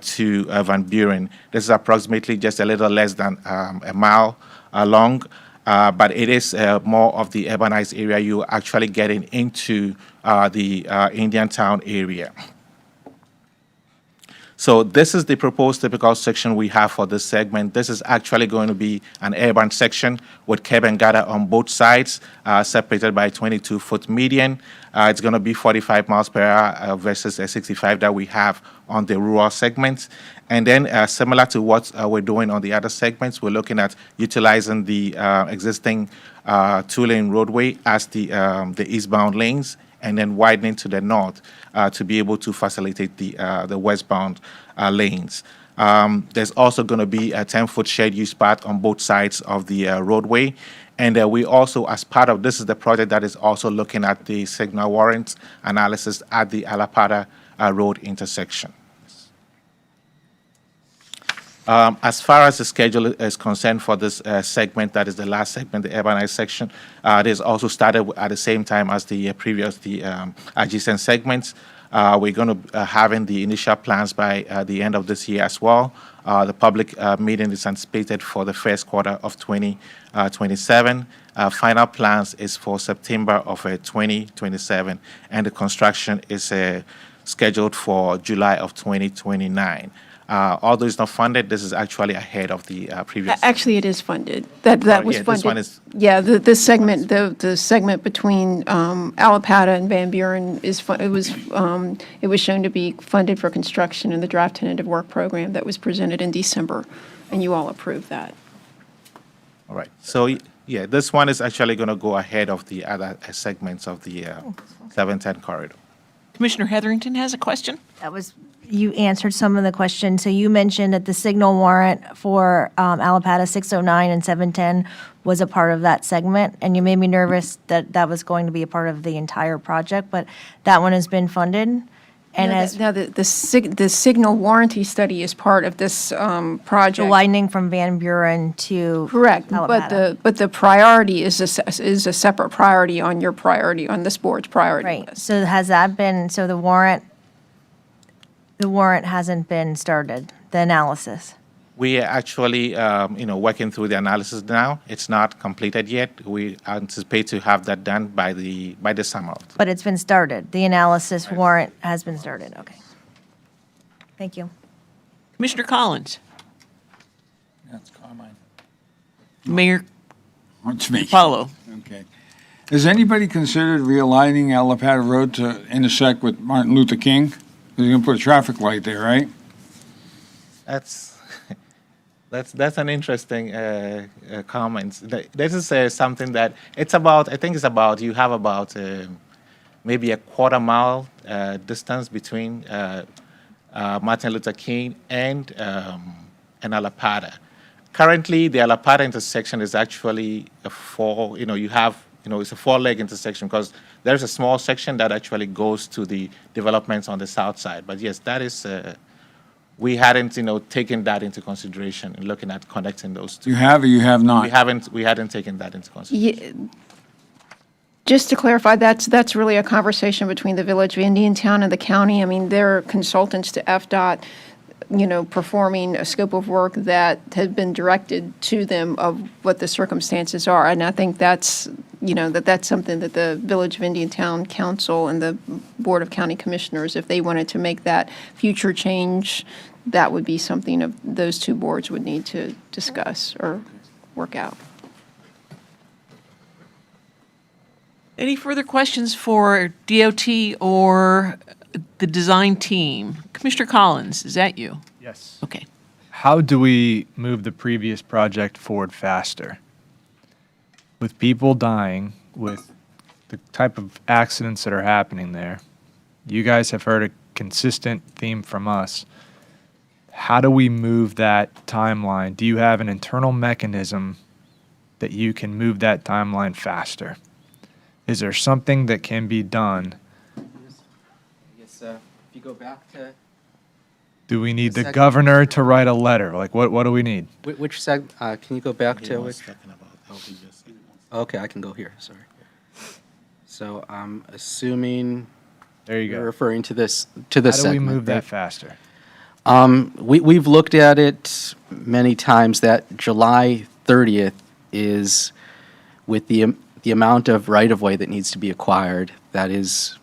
to Van Buren. This is approximately just a little less than a mile long, but it is more of the urbanized area. You're actually getting into the Indian Town area. So this is the proposed typical section we have for this segment. This is actually going to be an urban section with curb and gutter on both sides, separated by a 22-foot median. It's going to be 45 miles per hour versus a 65 that we have on the rural segments. And then similar to what we're doing on the other segments, we're looking at utilizing the existing 2-lane roadway as the eastbound lanes, and then widening to the north to be able to facilitate the westbound lanes. There's also going to be a 10-foot shared use path on both sides of the roadway. And we also, as part of this, is the project that is also looking at the signal warrants analysis at the Alapata Road intersection. As far as the schedule is concerned for this segment, that is the last segment, the urbanized section, it is also started at the same time as the previous, adjacent segments. We're going to having the initial plans by the end of this year as well. The public meeting is anticipated for the first quarter of 2027. Final plans is for September of 2027, and the construction is scheduled for July of 2029. Although it's not funded, this is actually ahead of the previous. Actually, it is funded. That was yeah, funded. this one is. Yeah, the segment, the segment between Alapata and Van Buren it was shown to be funded for construction in the draft tentative work program that was presented in December, and you all approved that. All right. So yeah, this one is actually going to go ahead of the other segments of the 710 corridor. Commissioner Hetherington has a question. You answered some of the questions. So you mentioned that the signal warrant for Alapata 609 and 710 was a part of that segment, and you made me nervous that that was going to be a part of the entire project, but that one has been funded. And Now, the signal warranty study is part of this the project. widening from Van Buren to Correct, Alabama. but the priority is a separate priority on your priority, on this board's priority Right, list. so has that been, so the warrant hasn't been started, the analysis? We are actually, working through the analysis now. It's not completed yet. We anticipate to have that done by the summer. But it's been started, the analysis warrant has been started, okay. Thank you. Commissioner Collins. That's Carmine. Mayor It's me. Paulo. Okay. Has anybody considered realigning Alapata Road to intersect with Martin Luther King? Because you're going to put a traffic light there, right? That's an interesting comment. This is something that it's about. I think it's about you have about maybe a quarter mile distance between Martin Luther King and Alapata. Currently, the Alapata intersection is actually a four. It's a four-leg intersection because there's a small section that actually goes to the developments on the south side. But yes, that is. We hadn't, taken that into consideration in looking at connecting those two. You have or you have not? We hadn't taken that into consideration. Just to clarify, that's really a conversation between the Village of Indiantown and the county. I mean, they're consultants to FDOT, performing a scope of work that has been directed to them of what the circumstances are. And I think that's, that's something that the Village of Indiantown Council and the Board of County Commissioners, if they wanted to make that future change, that would be something of those two boards would need to discuss or work out. Any further questions for DOT or the design team? Commissioner Collins, is that you? Yes. Okay. How do we move the previous project forward faster? With people dying, with the type of accidents that are happening there, you guys have heard a consistent theme from us. How do we move that timeline? Do you have an internal mechanism that you can move that timeline faster? Is there something that can be done? Yes, if you go back to Do we need the Second. governor to write a letter? Like, what do we need? which can you go back to which? Okay, I can go here, sorry. So I'm assuming There you you're go. referring to this How do we segment, move right? that faster? We've looked at it many times that July 30th is with the amount of right-of-way that needs to be acquired, that is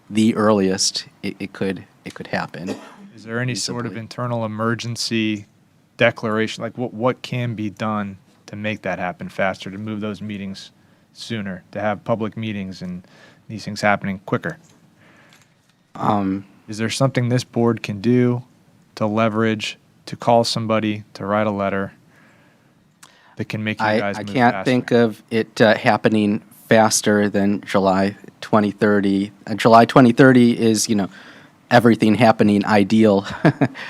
the earliest it could happen. Is there any sort of feasibly. internal emergency declaration? Like, what can be done to make that happen faster, to move those meetings sooner, to have public meetings and these things happening quicker? Is there something this board can do to leverage, to call somebody, to write a letter that can make you guys I move can't faster? think of it happening faster than July 2030. July 2030 is, everything happening ideal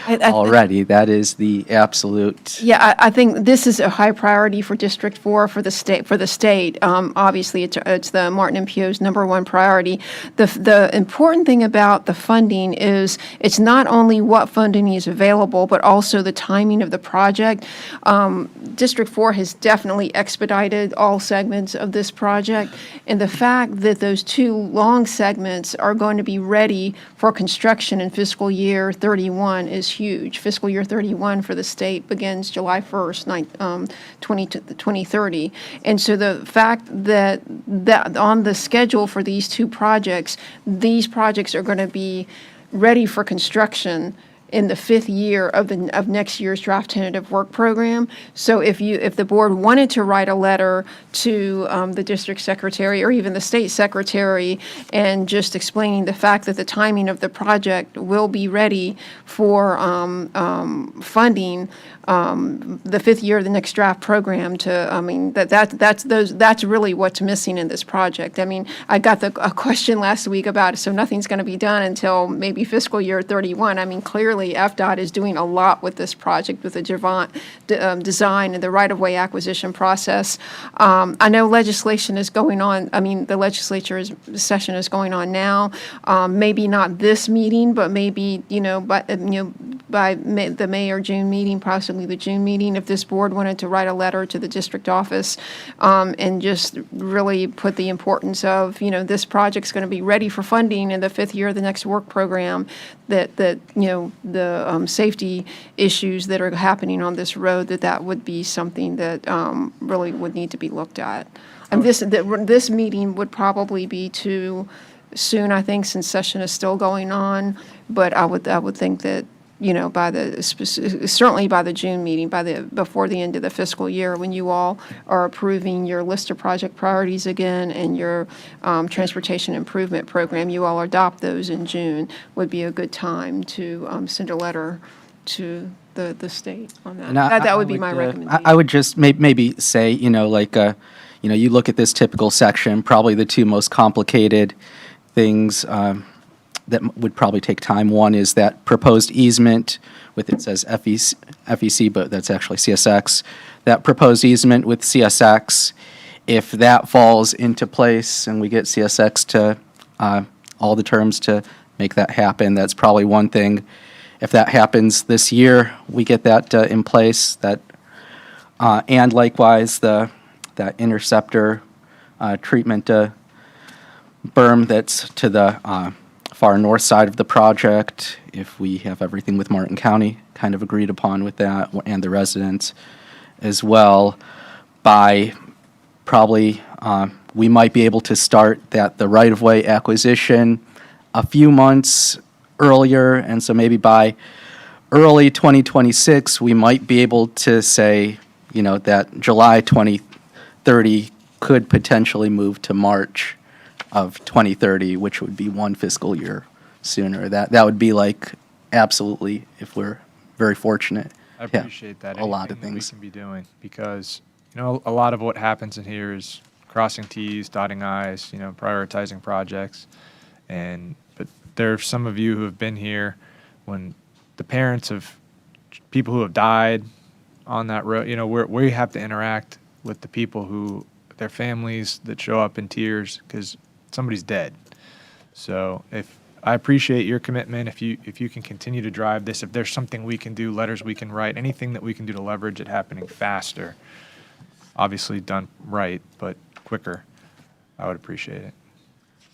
already. That is the absolute. Yeah, I think this is a high priority for District 4 for the state. Obviously, it's the Martin MPO's #1 priority. The important thing about the funding is it's not only what funding is available, but also the timing of the project. District 4 has definitely expedited all segments of this project, and the fact that those two long segments are going to be ready for construction in fiscal year 31 is huge. Fiscal year 31 for the state begins July 1st, 2030. And so the fact that on the schedule for these two projects, these projects are going to be ready for construction in the 5th year of next year's draft tentative work program. So if the board wanted to write a letter to the district secretary or even the state secretary and just explaining the fact that the timing of the project will be ready for funding the 5th year of the next draft program that's really what's missing in this project. I mean, I got a question last week about, so nothing's going to be done until maybe fiscal year 31. I mean, clearly certainly FDOT is doing a lot with this project, with the design and the right-of-way acquisition process. I know legislation is going on, the session is going on now. Maybe not this meeting, but maybe, by the May or June meeting, possibly the June meeting, if this board wanted to write a letter to the district office and just really put the importance of, this project's going to be ready for funding in the 5th year of the next work program, that the safety issues that are happening on this road, that would be something that really would need to be looked at. And this meeting would probably be too soon, I think, since session is still going on, but I would think that, certainly by the June meeting, before the end of the fiscal year, when you all are approving your list of project priorities again and your transportation improvement program, you all adopt those in June, would be a good time to send a letter to the state on that. And That would be my recommendation. I would just maybe say, you look at this typical section, probably the two most complicated things that would probably take time. One is that proposed easement with, it says FEC, but that's actually CSX. That proposed easement with CSX, if that falls into place and we get CSX to, all the terms to make that happen, that's probably one thing. If that happens this year, we get that in place, and likewise, that interceptor treatment berm that's to the far north side of the project, if we have everything with Martin County kind of agreed upon with that, and the residents as well, by probably, we might be able to start the right-of-way acquisition a few months earlier, and so maybe by early 2026, we might be able to say, that July 2030 could potentially move to March of 2030, which would be one fiscal year sooner. That would be absolutely, if we're very fortunate. I appreciate that. A lot of Anything that things. we can be doing, because, a lot of what happens in here is crossing Ts, dotting Is, prioritizing projects. But there are some of you who have been here when the parents of people who have died on that road, where we have to interact with the people their families that show up in tears because somebody's dead. So I appreciate your commitment. If you can continue to drive this, if there's something we can do, letters we can write, anything that we can do to leverage it happening faster, obviously done right, but quicker, I would appreciate it.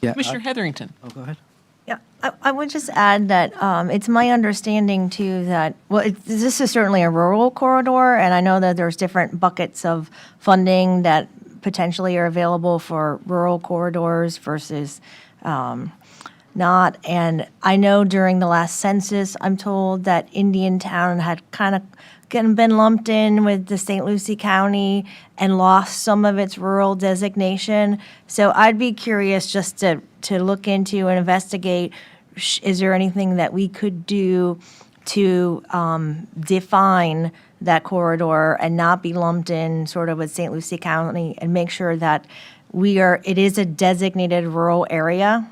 Yeah, Commissioner Hetherington. Oh, go ahead. Yeah, I would just add that it's my understanding too that, this is certainly a rural corridor, and I know that there's different buckets of funding that potentially are available for rural corridors versus not. And I know during the last census, I'm told that Indiantown had kind of been lumped in with the St. Lucie County and lost some of its rural designation. So I'd be curious just to look into and investigate, is there anything that we could do to define that corridor and not be lumped in sort of with St. Lucie County, and make sure that it is a designated rural area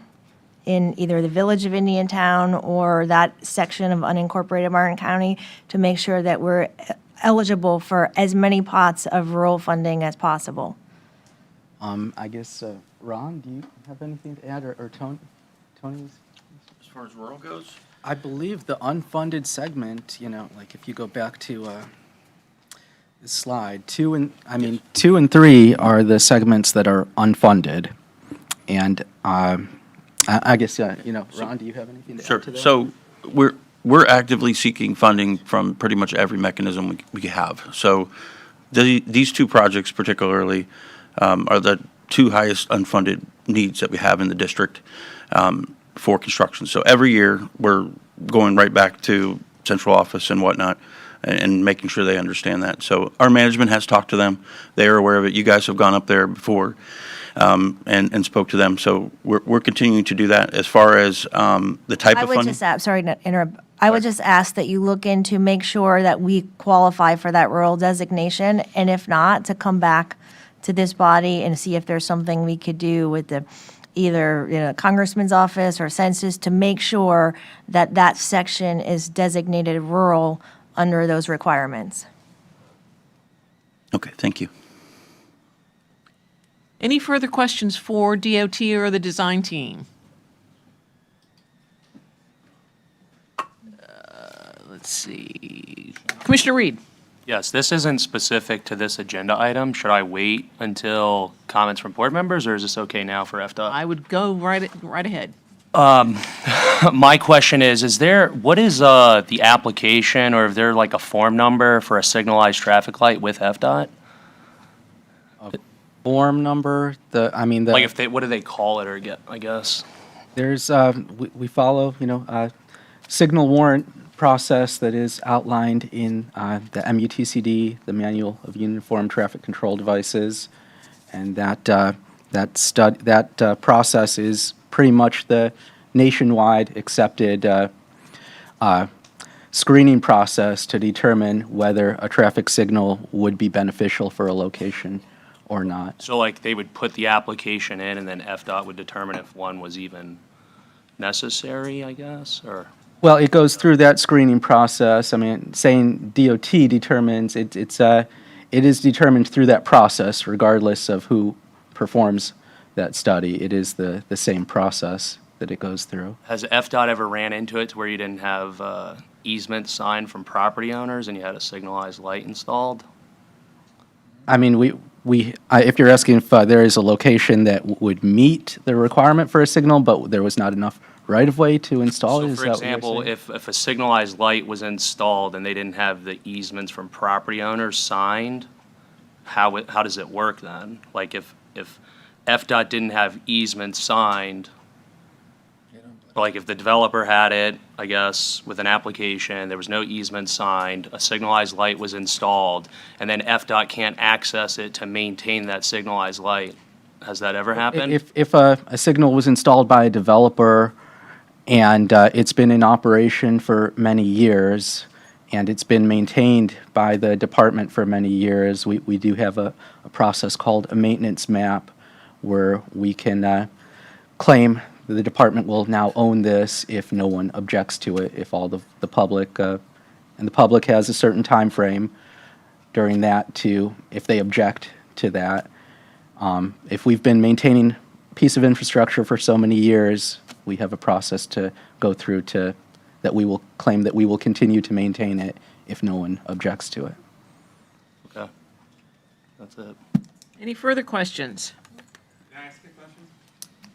in either the village of Indiantown or that section of unincorporated Martin County, to make sure that we're eligible for as many pots of rural funding as possible. I guess, Ron, do you have anything to add, or Tony's? As far as rural goes? I believe the unfunded segment, if you go back to the slide, 2 and 3 are the segments that are unfunded. And I guess, Ron, do you have anything to Sure. add to that? So we're actively seeking funding from pretty much every mechanism we have. So these two projects particularly are the two highest unfunded needs that we have in the district for construction. So every year, we're going right back to central office and whatnot and making sure they understand that. So our management has talked to them. They are aware of it. You guys have gone up there before and spoke to them. So we're continuing to do that. As far as the type of funding. Sorry to interrupt. I would just ask that you look into, make sure that we qualify for that rural designation, and if not, to come back to this body and see if there's something we could do with the either congressman's office or census to make sure that that section is designated rural under those requirements. Okay, thank you. Any further questions for DOT or the design team? Let's see. Commissioner Reed? Yes, this isn't specific to this agenda item. Should I wait until comments from board members, or is this okay now for FDOT? I would go right ahead. My question is what is the application, or is there like a form number for a signalized traffic light with FDOT? Form number, Like if what do they call it, or I guess? there's, we follow, signal warrant process that is outlined in the MUTCD, the Manual of Uniform Traffic Control Devices, and that process is pretty much the nationwide accepted screening process to determine whether a traffic signal would be beneficial for a location or not. So like they would put the application in, and then FDOT would determine if one was even necessary, I guess, or? Well, it goes through that screening process. I mean, saying DOT determines, it is determined through that process, regardless of who performs that study. It is the same process that it goes through. Has FDOT ever ran into it to where you didn't have easement signed from property owners and you had a signalized light installed? I mean, if you're asking if there is a location that would meet the requirement for a signal, but there was not enough right-of-way to install it, So is for that what you're example, saying? if a signalized light was installed and they didn't have the easements from property owners signed, how does it work then? Like if FDOT didn't have easements signed, like if the developer had it, I guess, with an application, there was no easement signed, a signalized light was installed, and then FDOT can't access it to maintain that signalized light. Has that ever happened? If a signal was installed by a developer and it's been in operation for many years, and it's been maintained by the department for many years, we do have a process called a maintenance map where we can claim the department will now own this if no one objects to it, if all the public, and the public has a certain time frame during that to, if they object to that. If we've been maintaining a piece of infrastructure for so many years, we have a process to go through that we will claim that we will continue to maintain it if no one objects to it. Okay. That's it. Any further questions? Can I ask a question?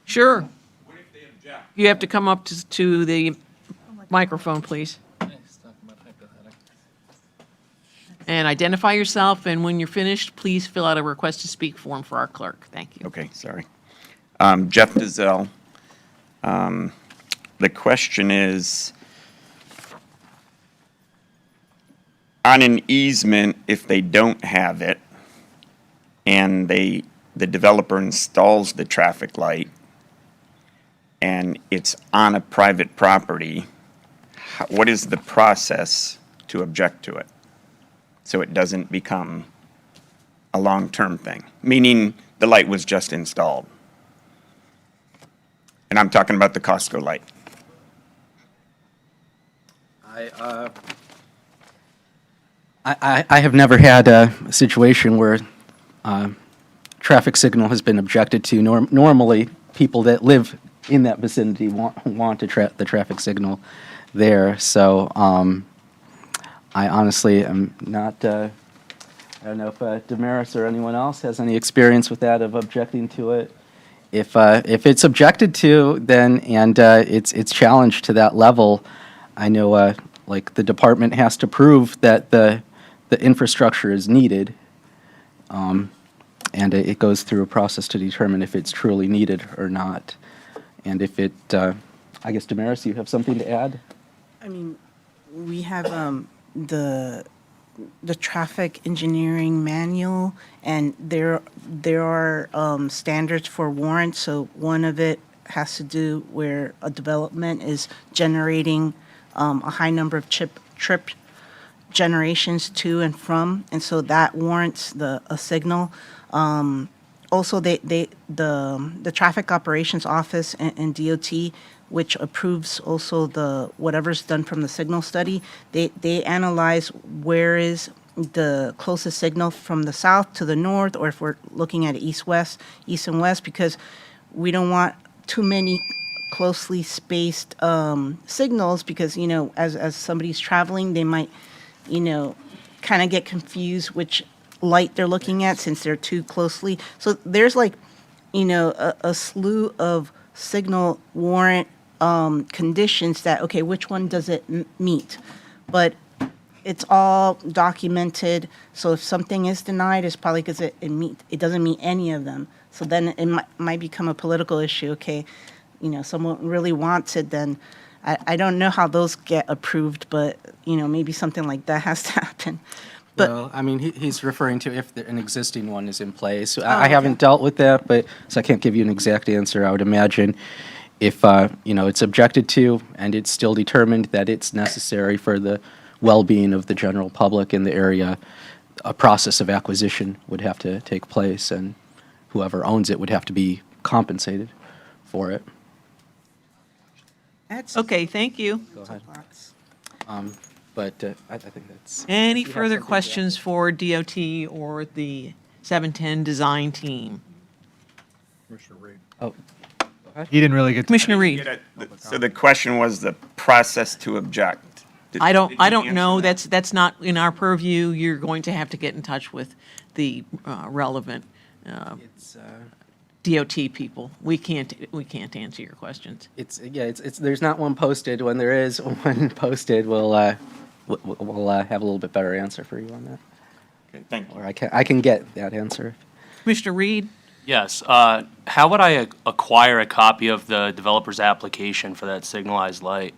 Sure. What if they object? You have to come up to the microphone, please. And identify yourself, and when you're finished, please fill out a request to speak form for our clerk. Thank you. Okay, sorry. Jeff Dizelle. The question is, on an easement, if they don't have it, and the developer installs the traffic light, and it's on a private property, what is the process to object to it? So it doesn't become a long-term thing, meaning the light was just installed. And I'm talking about the Costco light. I have never had a situation where traffic signal has been objected to. Normally, people that live in that vicinity want the traffic signal there. So I honestly am not, I don't know if Damaris or anyone else has any experience with that, of objecting to it. If it's objected to, then, and it's challenged to that level, I know, like, the department has to prove that the infrastructure is needed, and it goes through a process to determine if it's truly needed or not. And if it, I guess, Damaris, you have something to add? I mean, we have the traffic engineering manual, and there are standards for warrants. So one of it has to do where a development is generating a high number of trip generations to and from, and so that warrants a signal. Also, the Traffic Operations Office and DOT, which approves also whatever's done from the signal study, they analyze where is the closest signal from the south to the north, or if we're looking at east and west, because we don't want too many closely spaced signals, because, as somebody's traveling, they might, kind of get confused which light they're looking at since they're too closely. So there's a slew of signal warrant conditions that, okay, which one does it meet? But it's all documented. So if something is denied, it's probably because it doesn't meet any of them. So then it might become a political issue. Okay, someone really wants it, then I don't know how those get approved, but maybe something like that has to happen. But Well, I mean, he's referring to if an existing one is in place. So Oh, I haven't okay. dealt with that, so I can't give you an exact answer. I would imagine if, it's objected to and it's still determined that it's necessary for the well-being of the general public in the area, a process of acquisition would have to take place, and whoever owns it would have to be compensated for it. Okay, thank you. Go ahead. But I think that's... Any You have further something to add? questions for DOT or the 710 design team? Oh, He didn't really get to. Commissioner Reed? So the question was the process to object. I don't Did you know. answer That's not in our purview. You're going to have to get in touch with the relevant It's, DOT people. We can't answer your questions. it's there's not one posted. When there is one posted, we'll have a little bit better answer for you on that. Okay, thank you. Or I can get that answer. Commissioner Reed? Yes. How would I acquire a copy of the developer's application for that signalized light?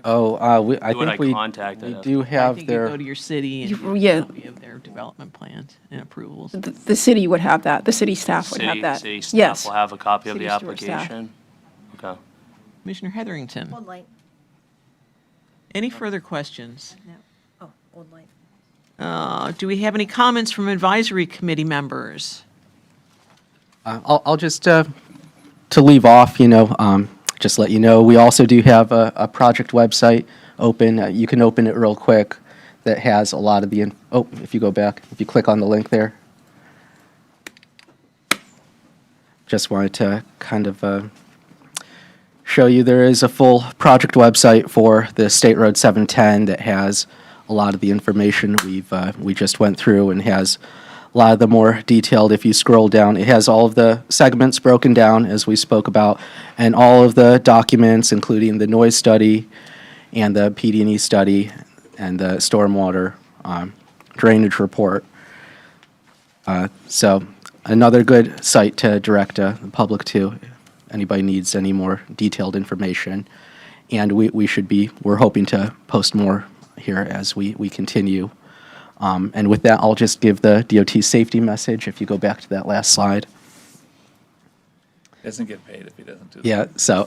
Oh, I Who would think I contact we it? do I have think you their... go to your city and You- get a yeah. copy of their development plans and approvals. The city would have that. The city staff would have that. City staff Yes. will have a copy of City the steward staff. application? Okay. Commissioner Heatherington? Old light. Any further questions? No. Oh, old light. Do we have any comments from advisory committee members? I'll just, to leave off, just let you know, we also do have a project website open. You can open it real quick. That has a lot of the, if you go back, if you click on the link there. Just wanted to kind of show you there is a full project website for the State Road 710 that has a lot of the information we just went through, and has a lot of the more detailed. If you scroll down, it has all of the segments broken down as we spoke about, and all of the documents, including the noise study and the PD&E study and the stormwater drainage report. So another good site to direct the public to if anybody needs any more detailed information. And we're hoping to post more here as we continue. And with that, I'll just give the DOT safety message, if you go back to that last slide. Doesn't get paid if he doesn't do that. Yeah, so,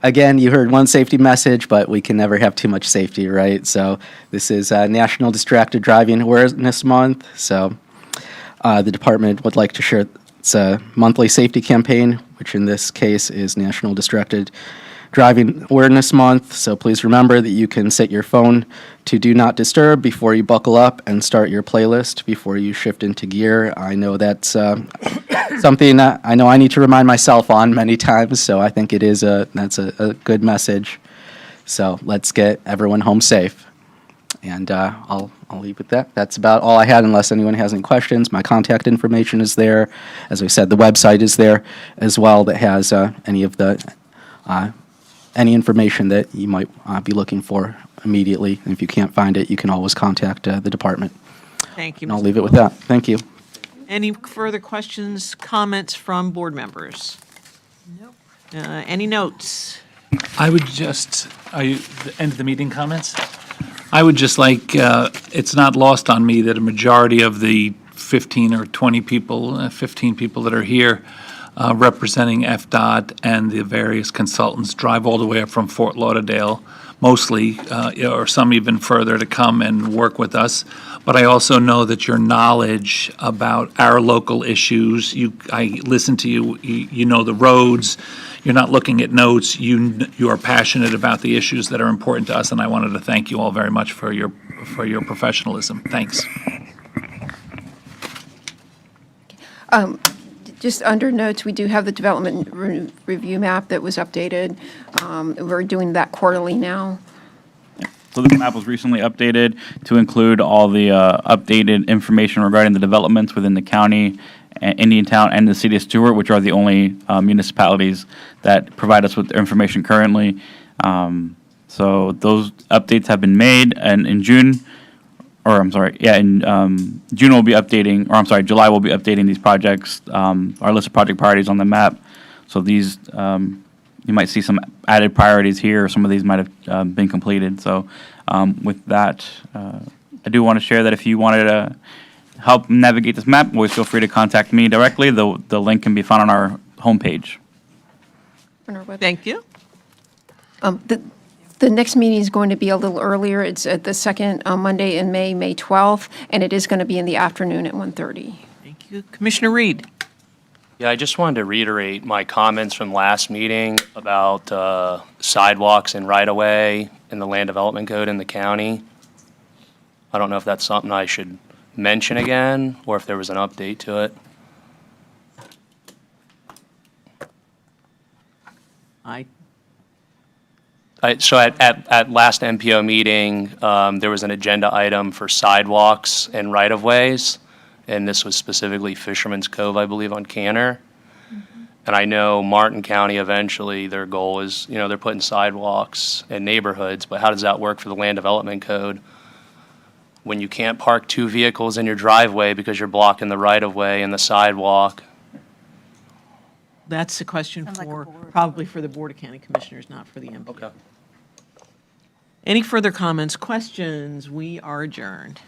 again, you heard one safety message, but we can never have too much safety, right? So this is National Distracted Driving Awareness Month, so the department would like to share its monthly safety campaign, which in this case is National Distracted Driving Awareness Month. So please remember that you can set your phone to Do Not Disturb before you buckle up and start your playlist before you shift into gear. I know that's something that I know I need to remind myself on many times, so I think that's a good message. So let's get everyone home safe. And I'll leave with that. That's about all I had, unless anyone has any questions. My contact information is there. As I said, the website is there as well that has any information that you might be looking for immediately. And if you can't find it, you can always contact the department. Thank you. And I'll Mr. leave it with that. Thank you. Any further questions, comments from board members? Nope. Any notes? I would just, are you, the end of the meeting comments? I would just like, it's not lost on me that a majority of the 15 or 20 people, 15 people that are here representing FDOT and the various consultants drive all the way up from Fort Lauderdale. mostly, or some even further, to come and work with us. But I also know that your knowledge about our local issues, I listen to you, you know the roads, you're not looking at notes, you are passionate about the issues that are important to us, and I wanted to thank you all very much for your professionalism. Thanks. Just under notes, we do have the development review map that was updated. We're doing that quarterly now. So the map was recently updated to include all the updated information regarding the developments within the county, Indiantown, and the city of Stewart, which are the only municipalities that provide us with information currently. So those updates have been made, and in June, or I'm sorry, yeah, in June we'll be updating, or I'm sorry, July we'll be updating these projects, our list of project priorities on the map. So these, you might see some added priorities here. Some of these might have been completed. So with that, I do want to share that if you wanted to help navigate this map, always feel free to contact me directly. The link can be found on our homepage. Thank you. The next meeting is going to be a little earlier. It's at the second Monday in May, May 12th, and it is going to be in the afternoon at 1:30. Thank you. Commissioner Reed? Yeah, I just wanted to reiterate my comments from last meeting about sidewalks and right-of-way in the land development code in the county. I don't know if that's something I should mention again, or if there was an update to it. So at last MPO meeting, there was an agenda item for sidewalks and right-of-ways, and this was specifically Fisherman's Cove, I believe, on Canner. And I know Martin County eventually, their goal is, they're putting sidewalks in neighborhoods, but how does that work for the land development code? When you can't park 2 vehicles in your driveway because you're blocking the right-of-way and the sidewalk. That's a question probably for the Board of County Commissioners, not for the MPO. Okay. Any further comments, questions? We are adjourned.